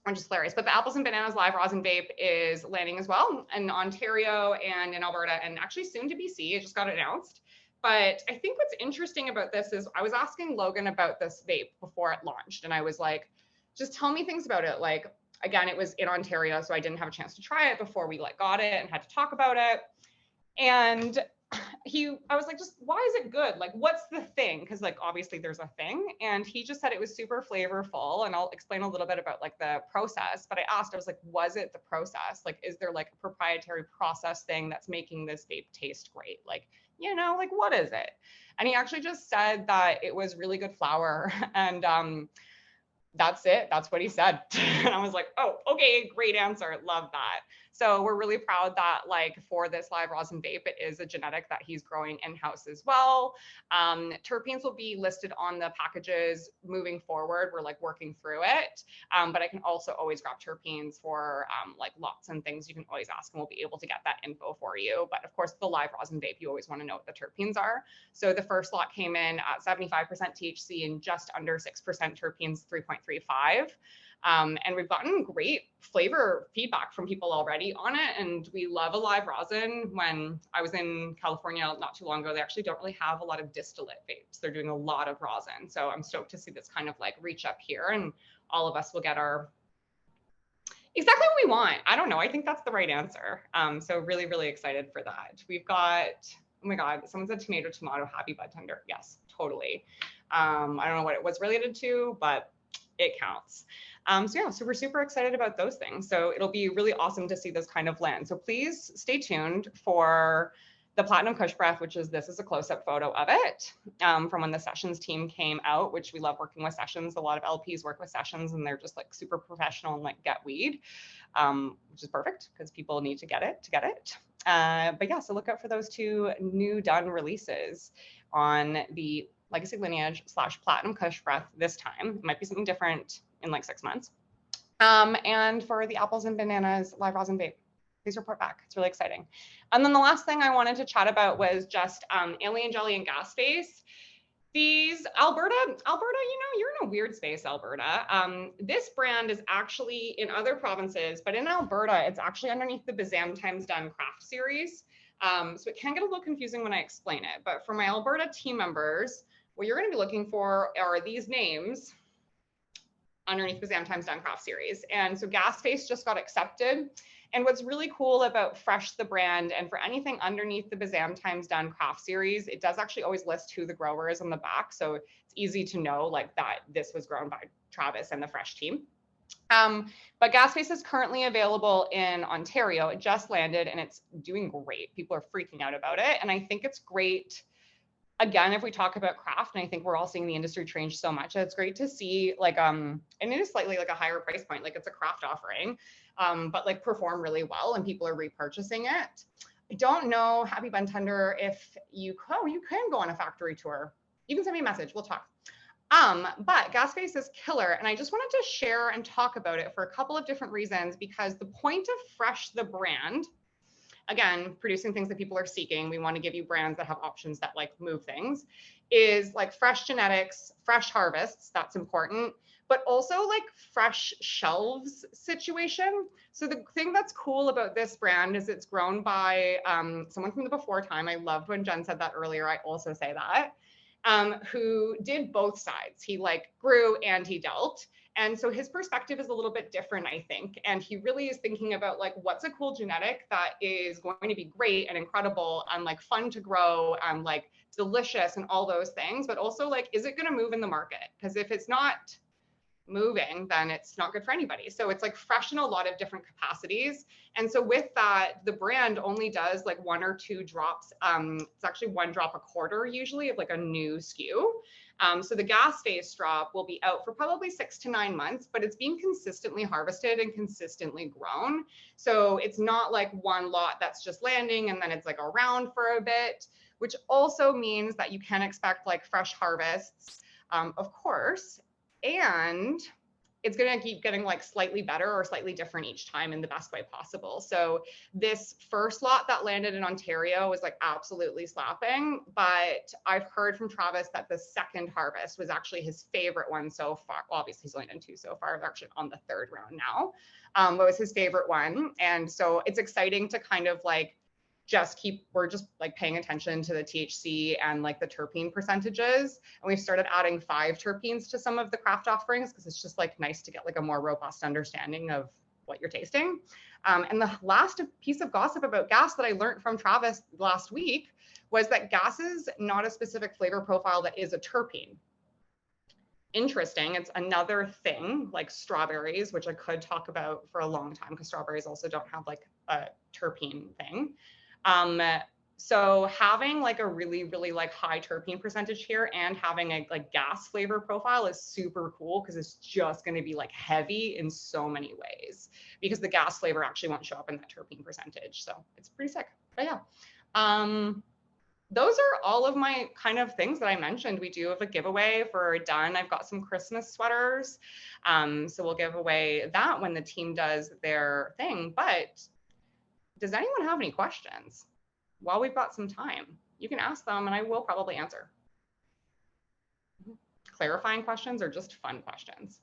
Which is hilarious. But the apples and bananas live rosin vape is landing as well in Ontario and in Alberta, and actually soon to BC. It just got announced. But I think what's interesting about this is I was asking Logan about this vape before it launched. And I was like, just tell me things about it. Like, again, it was in Ontario, so I didn't have a chance to try it before we like got it and had to talk about it. And I was like, just why is it good? Like, what's the thing? Because like, obviously there's a thing. And he just said it was super flavorful. And I'll explain a little bit about like the process. But I asked, I was like, was it the process? Like, is there like a proprietary process thing that's making this vape taste great? Like, you know, like what is it? And he actually just said that it was really good flour. And that's it. That's what he said. And I was like, oh, okay, great answer. Love that. So we're really proud that like for this live rosin vape, it is a genetic that he's growing in-house as well. Terpenes will be listed on the packages moving forward. We're like working through it. But I can also always grab terpenes for like lots and things. You can always ask and we'll be able to get that info for you. But of course, the live rosin vape, you always want to know what the terpenes are. So the first lot came in at 75% THC and just under 6% terpenes, 3.35. And we've gotten great flavor feedback from people already on it. And we love a live rosin. When I was in California not too long ago, they actually don't really have a lot of distillate vapes. They're doing a lot of rosin. So I'm stoked to see this kind of like reach up here, and all of us will get our exactly what we want. I don't know. I think that's the right answer. So really, really excited for that. We've got, oh my God, someone said tomato, happy budtender. Yes, totally. I don't know what it was related to, but it counts. So yeah, so we're super excited about those things. So it'll be really awesome to see this kind of land. So please stay tuned for the Platinum Kush Breath, which is, this is a close-up photo of it from when the Sessions team came out, which we love working with Sessions. A lot of LPs work with Sessions, and they're just like super professional and like get weed, which is perfect because people need to get it. But yeah, so look out for those two new done releases on the Legacy Lineage / Platinum Kush Breath this time. It might be something different in like 6 months. And for the Apples and Bananas live rosin vape, please report back. It's really exciting. And then the last thing I wanted to chat about was just Alien Jelly and Gas Face. These Alberta, you know, you're in a weird space, Alberta. This brand is actually in other provinces, but in Alberta, it's actually underneath the Bazam Times Done craft series. So it can get a little confusing when I explain it, but for my Alberta team members, what you're going to be looking for are these names underneath Bazam Times Done craft series. And so Gas Face just got accepted. And what's really cool about Fresh the brand, and for anything underneath the Bazam Times Done craft series, it does actually always list who the grower is on the back. So it's easy to know like that this was grown by Travis and the Fresh team. But Gas Face is currently available in Ontario. It just landed and it's doing great. People are freaking out about it. And I think it's great. Again, if we talk about craft, and I think we're all seeing the industry change so much, it's great to see like, and it is slightly like a higher price point, like it's a craft offering, but like perform really well and people are repurchasing it. I don't know, Happy Budtender, if you can go on a factory tour. You can send me a message, we'll talk. But Gas Face is killer. And I just wanted to share and talk about it for a couple of different reasons, because the point of Fresh the brand, again, producing things that people are seeking, we want to give you brands that have options that like move things, is like fresh genetics, fresh harvests, that's important, but also like fresh shelves situation. So the thing that's cool about this brand is it's grown by someone from the before time. I loved when Jen said that earlier. I also say that, who did both sides. He like grew and he dealt. And so his perspective is a little bit different, I think. And he really is thinking about like, what's a cool genetic that is going to be great and incredible and like fun to grow and like delicious and all those things, but also like, is it going to move in the market? Because if it's not moving, then it's not good for anybody. So it's like fresh in a lot of different capacities. And so with that, the brand only does like 1 or 2 drops. It's actually 1 drop a quarter usually of like a new SKU. So the Gas Face drop will be out for probably 6 to 9 months, but it's being consistently harvested and consistently grown. So it's not like one lot that's just landing and then it's like around for a bit, which also means that you can expect like fresh harvests, of course, and it's going to keep getting like slightly better or slightly different each time in the best way possible. So this first lot that landed in Ontario was like absolutely slapping, but I've heard from Travis that the second harvest was actually his favorite one so far. Well, obviously he's only done 2 so far. We're actually on the 3rd round now, but it was his favorite one. And so it's exciting to kind of like we're just like paying attention to the THC and like the terpene percentages. And we've started adding 5 terpenes to some of the craft offerings because it's just like nice to get like a more robust understanding of what you're tasting. And the last piece of gossip about gas that I learned from Travis last week was that gas is not a specific flavor profile that is a terpene. Interesting. It's another thing like strawberries, which I could talk about for a long time because strawberries also don't have like a terpene thing. So having like a really, really like high terpene percentage here and having a like gas flavor profile is super cool because it's just going to be like heavy in so many ways because the gas flavor actually won't show up in that terpene percentage. So it's pretty sick. But yeah, those are all of my kind of things that I mentioned. We do have a giveaway for done. I've got some Christmas sweaters. So we'll give away that when the team does their thing. But does anyone have any questions? While we've got some time, you can ask them and I will probably answer. Clarifying questions or just fun questions?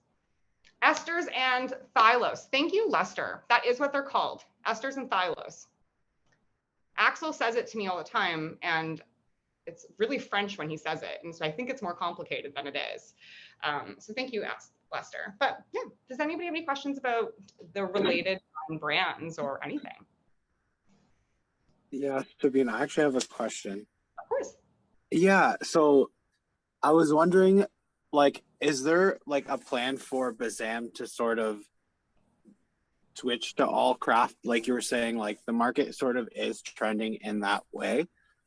Esters and Thylos. Thank you, Lester. That is what they're called, esters and Thylos. Axel says it to me all the time, and it's really French when he says it. And so I think it's more complicated than it is. So thank you, Lester. But yeah, does anybody have any questions about the related brands or anything? Yeah, Sabine, I actually have a question. Of course. Yeah, so I was wondering, like, is there like a plan for Bazam to sort of switch to all craft? Like you were saying, like the market sort of is trending in that way.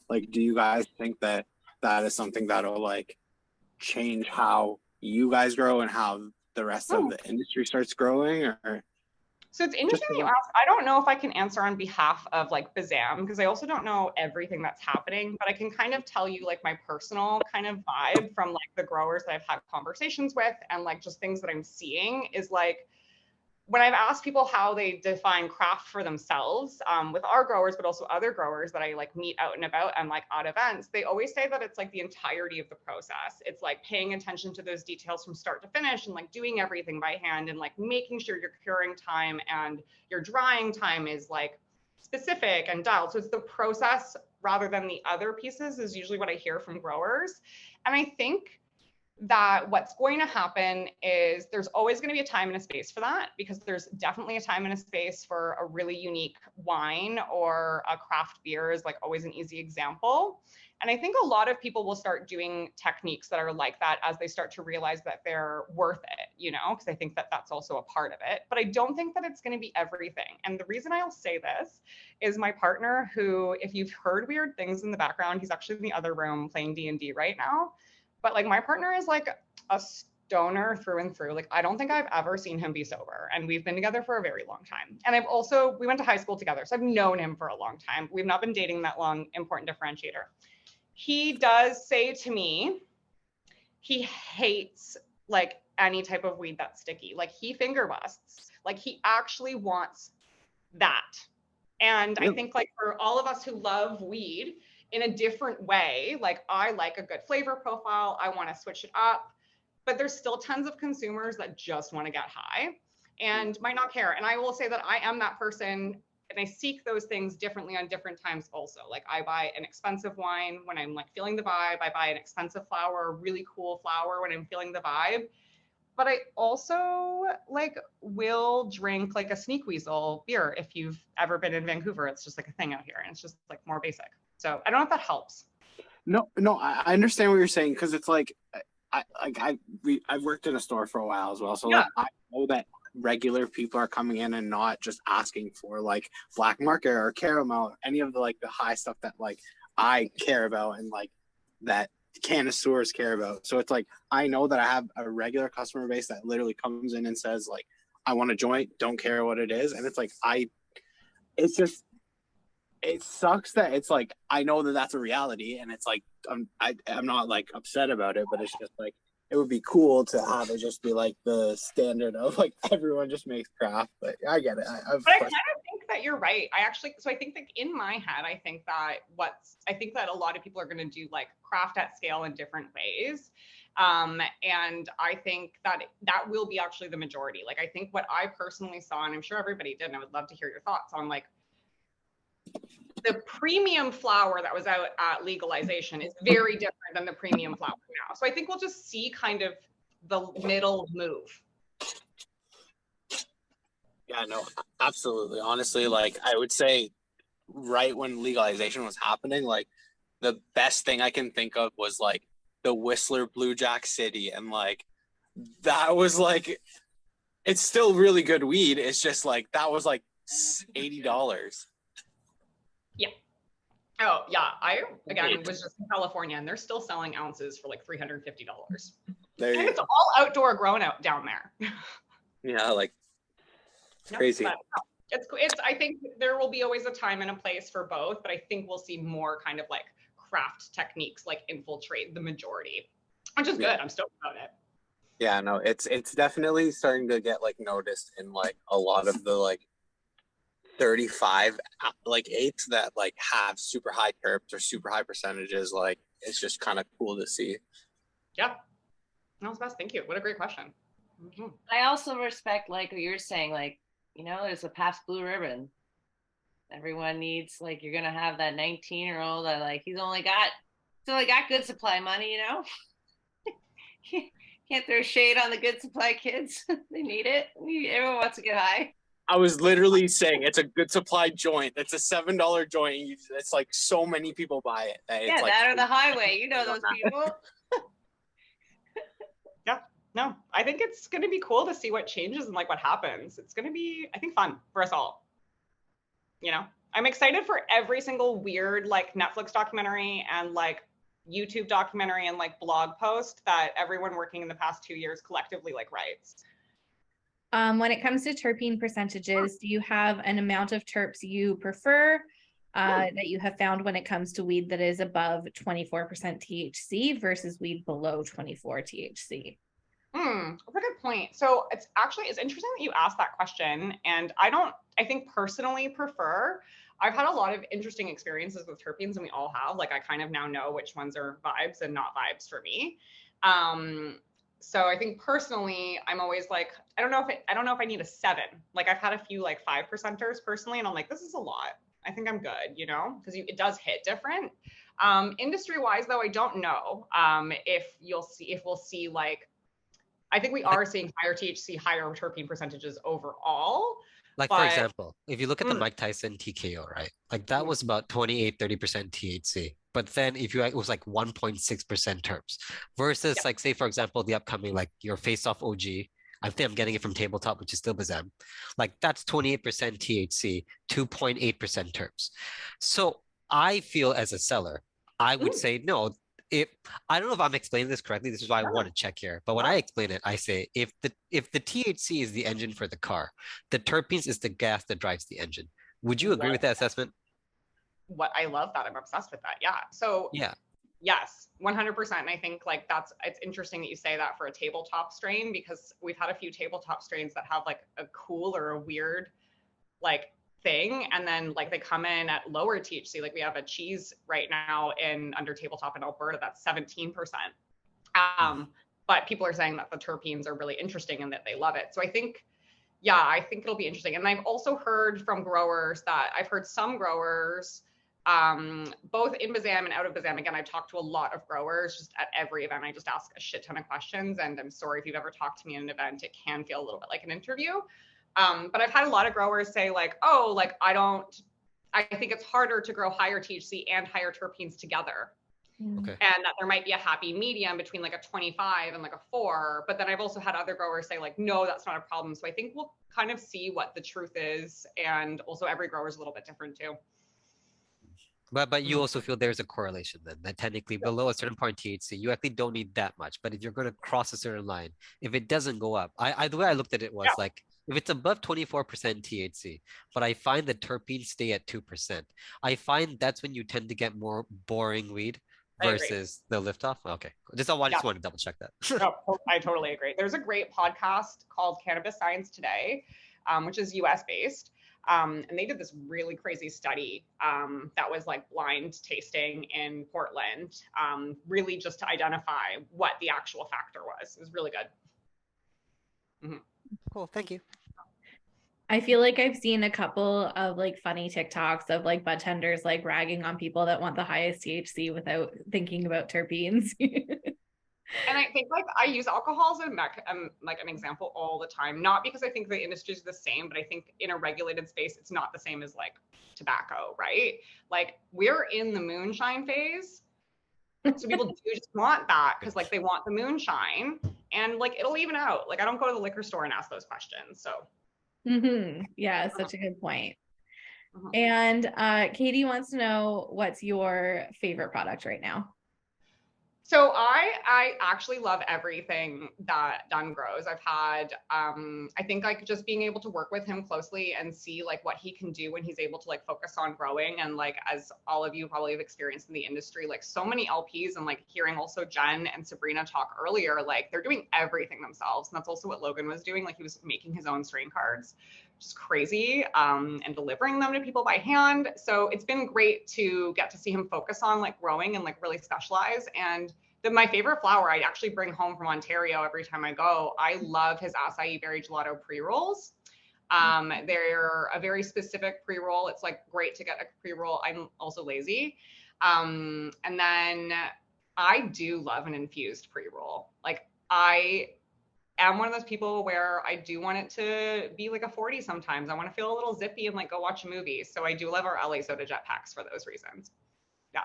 Like, do you guys think that that is something that'll like change how you guys grow and how the rest of the industry starts growing? Or so it's interesting that you ask. I don't know if I can answer on behalf of like Bazam, because I also don't know everything that's happening, but I can kind of tell you like my personal kind of vibe from like the growers that I've had conversations with, and like just things that I'm seeing is like, when I've asked people how they define craft for themselves, with our growers, but also other growers that I like meet out and about and like at events, they always say that it's like the entirety of the process. It's like paying attention to those details from start to finish and like doing everything by hand and like making sure your curing time and your drying time is like specific and dialed. So it's the process rather than the other pieces is usually what I hear from growers. And I think that what's going to happen is there's always going to be a time and a space for that, because there's definitely a time and a space for a really unique wine, or a craft beer is like always an easy example. And I think a lot of people will start doing techniques that are like that as they start to realize that they're worth it, you know, because I think that that's also a part of it. But I don't think that it's going to be everything. And the reason I'll say this is my partner, who, if you've heard weird things in the background, he's actually in the other room playing D&D right now. But like my partner is like a stoner through and through. Like I don't think I've ever seen him be sober, and we've been together for a very long time. And we went to high school together, so I've known him for a long time. We've not been dating that long. Important differentiator. He does say to me, he hates like any type of weed that's sticky. Like he finger busts. Like he actually wants that. And I think like for all of us who love weed in a different way, like I like a good flavor profile, I want to switch it up, but there's still tons of consumers that just want to get high and might not care. And I will say that I am that person, and I seek those things differently on different times also. Like I buy an expensive wine when I'm like feeling the vibe. I buy an expensive flower, a really cool flower when I'm feeling the vibe. But I also like will drink like a Sneak Weasel beer. If you've ever been in Vancouver, it's just like a thing out here, and it's just like more basic. So I don't know if that helps. No, I understand what you're saying, because it's like I've worked in a store for a while as well, so like I know that regular people are coming in and not just asking for like black market or caramel or any of the like the high stuff that like I care about and like that connoisseurs care about. So it's like I know that I have a regular customer base that literally comes in and says like, I want a joint, don't care what it is. And it's like it sucks that it's like I know that that's a reality, and it's like I'm not like upset about it, but it's just like it would be cool to have it just be like the standard of like everyone just makes craft. But I get it. But I kind of think that you're right. So I think that in my head, I think that a lot of people are going to do like craft at scale in different ways. And I think that will be actually the majority. Like I think what I personally saw, and I'm sure everybody did, and I would love to hear your thoughts on like the premium flower that was out at legalization is very different than the premium flower now. So I think we'll just see kind of the middle move. Yeah, no, absolutely. Honestly, like I would say right when legalization was happening, like the best thing I can think of was like the Whistler Blue Jack City. And like that was like, it's still really good weed. It's just like that was like $80. Yeah. Oh yeah. I again was just in California, and they're still selling ounces for like $350. And it's all outdoor grown out down there. Yeah, like it's crazy. It's I think there will be always a time and a place for both, but I think we'll see more kind of like craft techniques like infiltrate the majority, which is good. I'm stoked about it. Yeah, no, it's definitely starting to get like noticed in like a lot of the like 35 like eights that like have super high terps or super high percentages. Like it's just kind of cool to see. Yeah, that was best. Thank you. What a great question. Mhm. I also respect like what you're saying, like, there's a past blue ribbon. Everyone needs, like, you're gonna have that 19-year-old that like he's only got good supply money, Can't throw shade on the good supply kids. They need it. Everyone wants to get high. I was literally saying it's a good supply joint. It's a $7 joint. It's like so many people buy it. That Yeah, it's like, that or the highway. You know those people. Yeah, no, I think it's going to be cool to see what changes and like what happens. It's going to be, I think, fun for us all. I'm excited for every single weird like Netflix documentary and like YouTube documentary and like blog post that everyone working in the past 2 years collectively like writes. When it comes to terpene percentages, do you have an amount of terps you prefer that you have found when it comes to weed that is above 24% THC versus weed below 24 THC? That's a good point. So it's interesting that you asked that question. And I think personally prefer, I've had a lot of interesting experiences with terpenes, and we all have, like, I kind of now know which ones are vibes and not vibes for me. So I think personally, I'm always like, I don't know if I need a 7. Like I've had a few like 5%ers personally, and I'm like, this is a lot. I think I'm good, because it does hit different. Industry wise though, I don't know if we'll see like, I think we are seeing higher THC, higher terpene percentages overall. Like, for example, if you look at the Mike Tyson TKO, right? Like that was about 28-30% THC. But then it was like 1.6% terps versus like, say, for example, the upcoming, like your Face Off OG. I think I'm getting it from Tabletop, which is still Bazam. Like that's 28% THC, 2.8% terps. So I feel as a seller, I would say no. I don't know if I'm explaining this correctly. This is why I want to check here. But when I explain it, I say if the THC is the engine for the car, the terpenes is the gas that drives the engine. Would you agree with that assessment? What I love that. I'm obsessed with that. Yeah. So yeah. Yes, 100%. And I think like it's interesting that you say that for a tabletop strain, because we've had a few tabletop strains that have like a cool or a weird like thing, and then like they come in at lower THC. Like we have a cheese right now under tabletop in Alberta that's 17%. But people are saying that the terpenes are really interesting and that they love it. So I think it'll be interesting. And I've also heard from growers some growers, both in Bazam and out of Bazam. Again, I've talked to a lot of growers just at every event. I just ask a shit ton of questions, and I'm sorry if you've ever talked to me in an event, it can feel a little bit like an interview. But I've had a lot of growers say like, oh, like I think it's harder to grow higher THC and higher terpenes together. Okay. And that there might be a happy medium between like a 25 and like a 4. But then I've also had other growers say like, no, that's not a problem. So I think we'll kind of see what the truth is. And also every grower is a little bit different too. But you also feel there's a correlation then, that technically below a certain point THC, you actually don't need that much. But if you're going to cross a certain line, if it doesn't go up, the way I looked at it was like, if it's above 24% THC, but I find the terpenes stay at 2%, I find that's when you tend to get more boring weed versus the liftoff. Okay. I just want to double check that. No, I totally agree. There's a great podcast called Cannabis Science Today, which is US based. And they did this really crazy study that was like blind tasting in Portland, really just to identify what the actual factor was. It was really good. Mm-hmm. Cool. Thank you. I feel like I've seen a couple of like funny TikToks of like budtenders like ragging on people that want the highest THC without thinking about terpenes. And I think like I use alcohol as like an example all the time, not because I think the industry is the same, but I think in a regulated space, it's not the same as like tobacco, right? Like we're in the moonshine phase. So people do just want that because like they want the moonshine, and like it'll even out. Like I don't go to the liquor store and ask those questions. So yeah, such a good point. And Katie wants to know, what's your favorite product right now? So I actually love everything that Dunn grows. I've had, I think like just being able to work with him closely and see like what he can do when he's able to like focus on growing. And like, as all of you probably have experienced in the industry, like so many LPs, and like hearing also Jen and Sabrina talk earlier, like they're doing everything themselves. And that's also what Logan was doing. Like he was making his own strain cards, which is crazy, and delivering them to people by hand. So it's been great to get to see him focus on like growing and like really specialize. And my favorite flower I actually bring home from Ontario every time I go. I love his acai berry gelato pre-rolls. They're a very specific pre-roll. It's like great to get a pre-roll. I'm also lazy. And then I do love an infused pre-roll. Like I am one of those people where I do want it to be like a 40 sometimes. I want to feel a little zippy and like go watch a movie. So I do love our LA Soda Jet packs for those reasons. Yeah.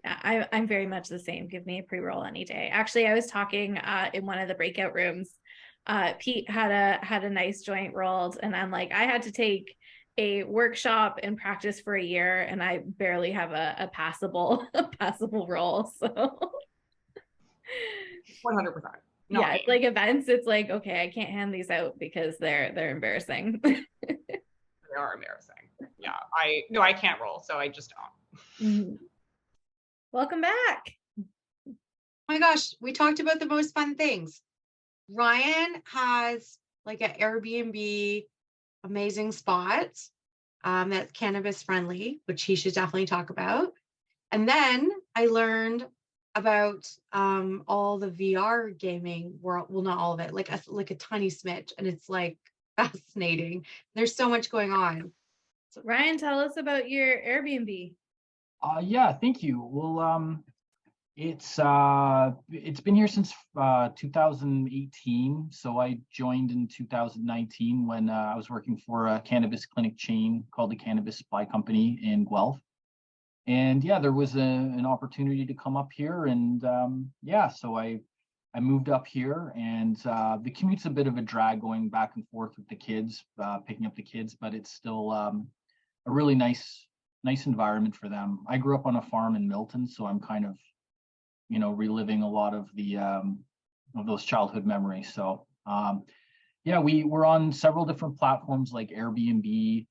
Yeah, I'm very much the same. Give me a pre-roll any day. Actually, I was talking in one of the breakout rooms. Pete had a nice joint rolled, and I'm like, I had to take a workshop and practice for a year, and I barely have a passable roll. So 100%. No, yeah, it's like events. It's like, okay, I can't hand these out because they're embarrassing. They are embarrassing. Yeah, I can't roll, so I just don't. Welcome back. Oh my gosh, we talked about the most fun things. Ryan has like an Airbnb amazing spot that's cannabis friendly, which he should definitely talk about. And then I learned about all the VR gaming world. Well, not all of it, like a tiny smidge, and it's like fascinating. There's so much going on. So, Ryan, tell us about your Airbnb. Yeah, thank you. Well, it's been here since 2018. So I joined in 2019 when I was working for a cannabis clinic chain called the Cannabis Supply Company in Guelph. And yeah, there was an opportunity to come up here, and yeah, so I moved up here, and the commute's a bit of a drag going back and forth with the kids, picking up the kids, but it's still a really nice environment for them. I grew up on a farm in Milton, so I'm kind of, reliving a lot of the of those childhood memories. So yeah, we're on several different platforms like Airbnb,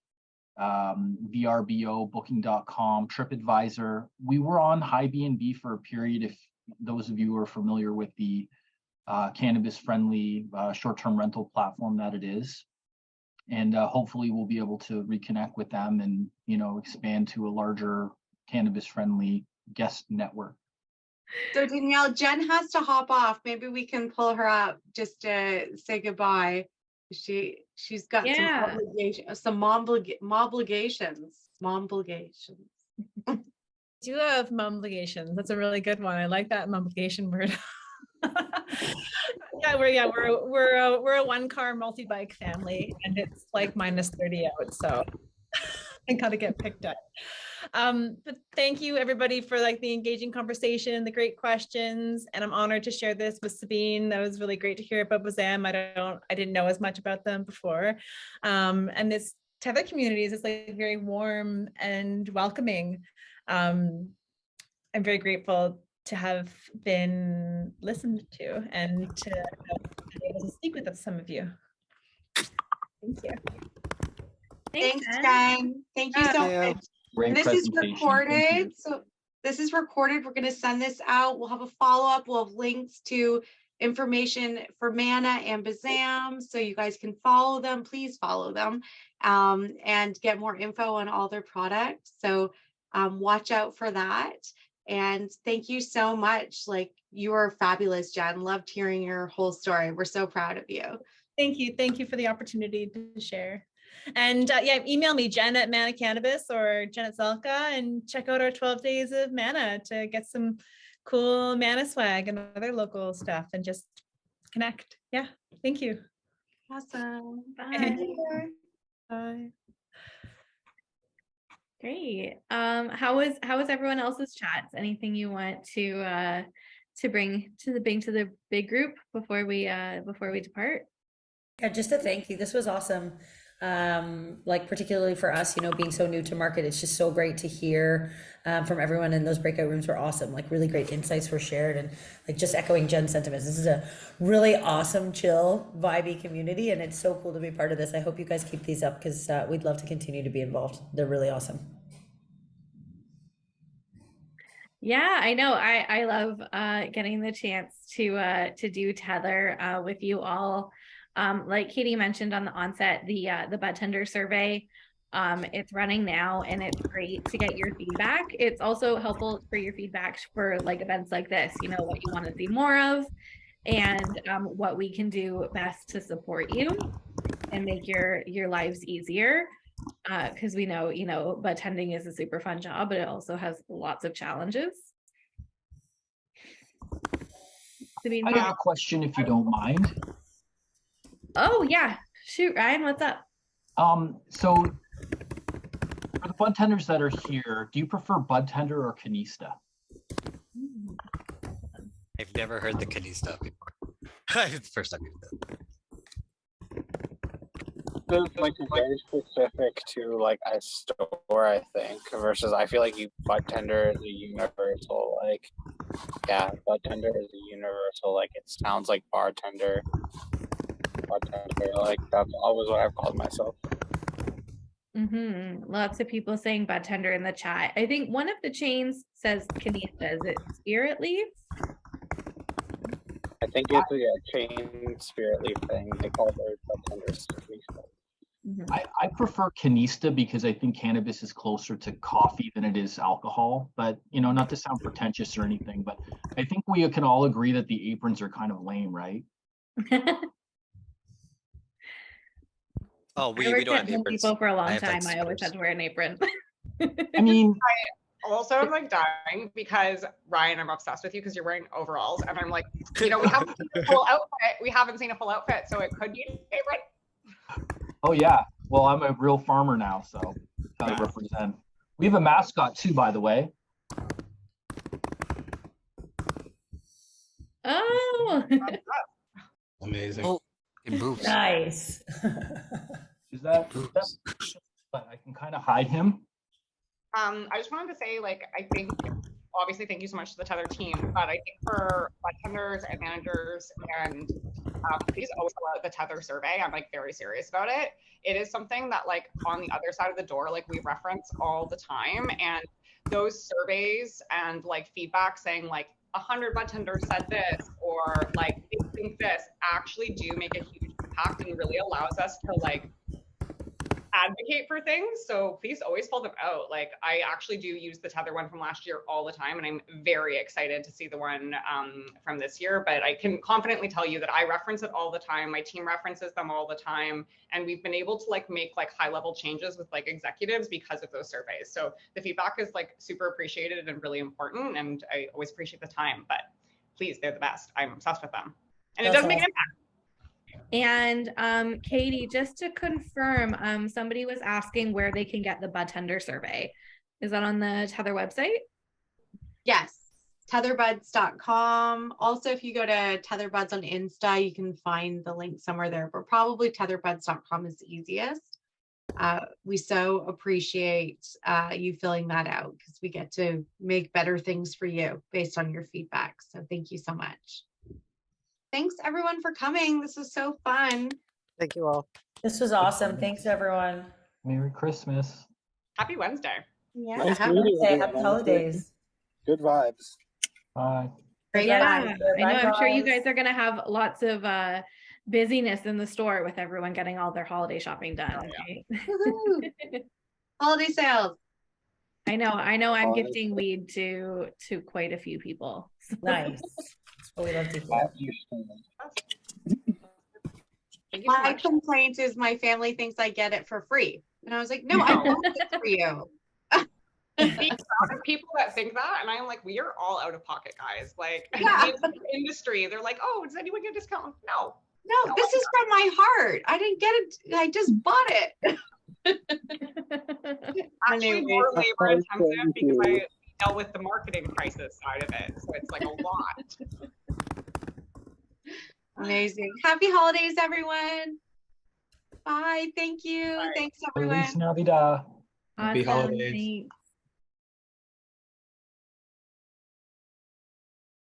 VRBO, Booking.com, TripAdvisor. We were on HiBnB for a period, if those of you are familiar with the cannabis-friendly short-term rental platform that it is. And hopefully we'll be able to reconnect with them and, expand to a larger cannabis-friendly guest network. So Danielle, Jen has to hop off. Maybe we can pull her up just to say goodbye. She's got some obligations. Do have mobligations. That's a really good one. I like that mombligation word. We're a one-car multi-bike family, and it's like minus 30 out, so I gotta get picked up. But thank you everybody for like the engaging conversation, the great questions, and I'm honored to share this with Sabine. That was really great to hear about BZAM. I didn't know as much about them before, and this Tether community is just like very warm and welcoming. I'm very grateful to have been listened to and to be able to speak with some of you. Thank you. Thanks, Jen. Thank you so much. Great This is presentation. recorded. So this is recorded. We're going to send this out. We'll have a follow-up. We'll have links to information for Mana and BZAM, so you guys can follow them. Please follow them and get more info on all their products. So watch out for that. And thank you so much. Like, you are fabulous, Jen. Loved hearing your whole story. We're so proud of you. Thank you. Thank you for the opportunity to share. And yeah, email me, Jen at Mana Cannabis or Jen at Zelka, and check out our 12 days of Mana to get some cool Mana swag and other local stuff and just connect. Yeah. Thank you. Awesome. Bye. Bye. Great. How was everyone else's chats? Anything you want to bring to the big group before we depart? Yeah, just a thank you. This was awesome. Like particularly for us, being so new to market, it's just so great to hear from everyone in those breakout rooms were awesome. Like really great insights were shared, and like just echoing Jen's sentiments. This is a really awesome, chill, vibey community, and it's so cool to be part of this. I hope you guys keep these up because we'd love to continue to be involved. They're really awesome. Yeah, I know. I love getting the chance to do Tether with you all. Like Katie mentioned on the onset, the budtender survey It's running now and it's great to get your feedback. It's also helpful for your feedback for like events like this, you know, what you want to see more of and what we can do best to support you and make your lives easier. Because we know, you know, budtending is a super fun job, but it also has lots of challenges. I have a question if you don't mind. Oh yeah, shoot, Ryan, what's up? So for the bud tenders that are here, do you prefer bud tender or canista? I've never heard the canista before. It's the first time you've done. It's like very specific to like a store, I think, versus I feel like budtender is a universal, like, yeah, budtender is a universal, like it sounds like bartender. Budtender, like that's always what I've called myself. Lots of people saying budtender in the chat. I think one of the chains says canista. Is it Spirit Leaf? I think it's a chain Spirit Leaf thing. They call their budtenders canista. I prefer canista because I think cannabis is closer to coffee than it is alcohol. But, you know, not to sound pretentious or anything, but I think we can all agree that the aprons are kind of lame, right? Oh, we don't have aprons. For a long I time, I always had to wear an apron. I mean, I also am like dying because Ryan, I'm obsessed with you because you're wearing overalls, and I'm like, you know, we haven't seen a full outfit. We haven't seen a full outfit, so it could be an apron. Oh yeah. Well, I'm a real farmer now, so I represent. We have a mascot too, by the way. Oh. Amazing. Oh, it moves. Nice. Is that? But I can kind of hide him. I just wanted to say, like, I think obviously thank you so much to the Tether team, but I think for budtenders and managers and please always fill out the Tether survey. I'm like very serious about it. It is something that like on the other side of the door, like we reference all the time, and those surveys and like feedback saying like 100 budtenders said this or like they think this actually do make a huge impact and really allows us to like advocate for things. So please always fill them out. Like I actually do use the Tether one from last year all the time, and I'm very excited to see the one from this year. But I can confidently tell you that I reference it all the time. My team references them all the time, and we've been able to like make like high level changes with like executives because of those surveys. So the feedback is like super appreciated and really important, and I always appreciate the time. But please, they're the best. I'm obsessed with them, and it does make an impact. And Katie, just to confirm, somebody was asking where they can get the budtender survey. Is that on the Tether website? Yes, tetherbuds.com. Also, if you go to tetherbuds on Insta, you can find the link somewhere there, but probably tetherbuds.com is the easiest. We so appreciate you filling that out because we get to make better things for you based on your feedback. So thank you so much. Thanks everyone for coming. This was so fun. Thank you all. This was awesome. Thanks everyone. Merry Christmas. Happy Wednesday. Yeah. Nice Happy meeting Wednesday. you. Happy holidays. Good vibes. Bye. Great Yeah, vibes. I know. I'm sure you Bye, guys are going to have lots of busyness in the store with everyone getting all their holiday shopping done. Right? Woohoo. Holiday sales. I know. I'm Holiday gifting weed to quite a few people. Nice. That's what we love to hear. Thank you so My much. complaint is my family thinks I get it for free. And I was like, no, I want it for you. The amount of people that think that, and I'm like, we are all out of pocket, guys. Like, Yeah. the industry, they're like, oh, does anyone get a discount? No. No, this is from my heart. I didn't get it. I just bought it. Actually, Anyways. more labor intensive because I dealt with the marketing crisis side of it. So it's like a lot. Amazing. Happy holidays, everyone. Bye. Thank you. Bye. Thanks, everyone. Feliz Navidad. Happy Awesome. holidays. Thanks.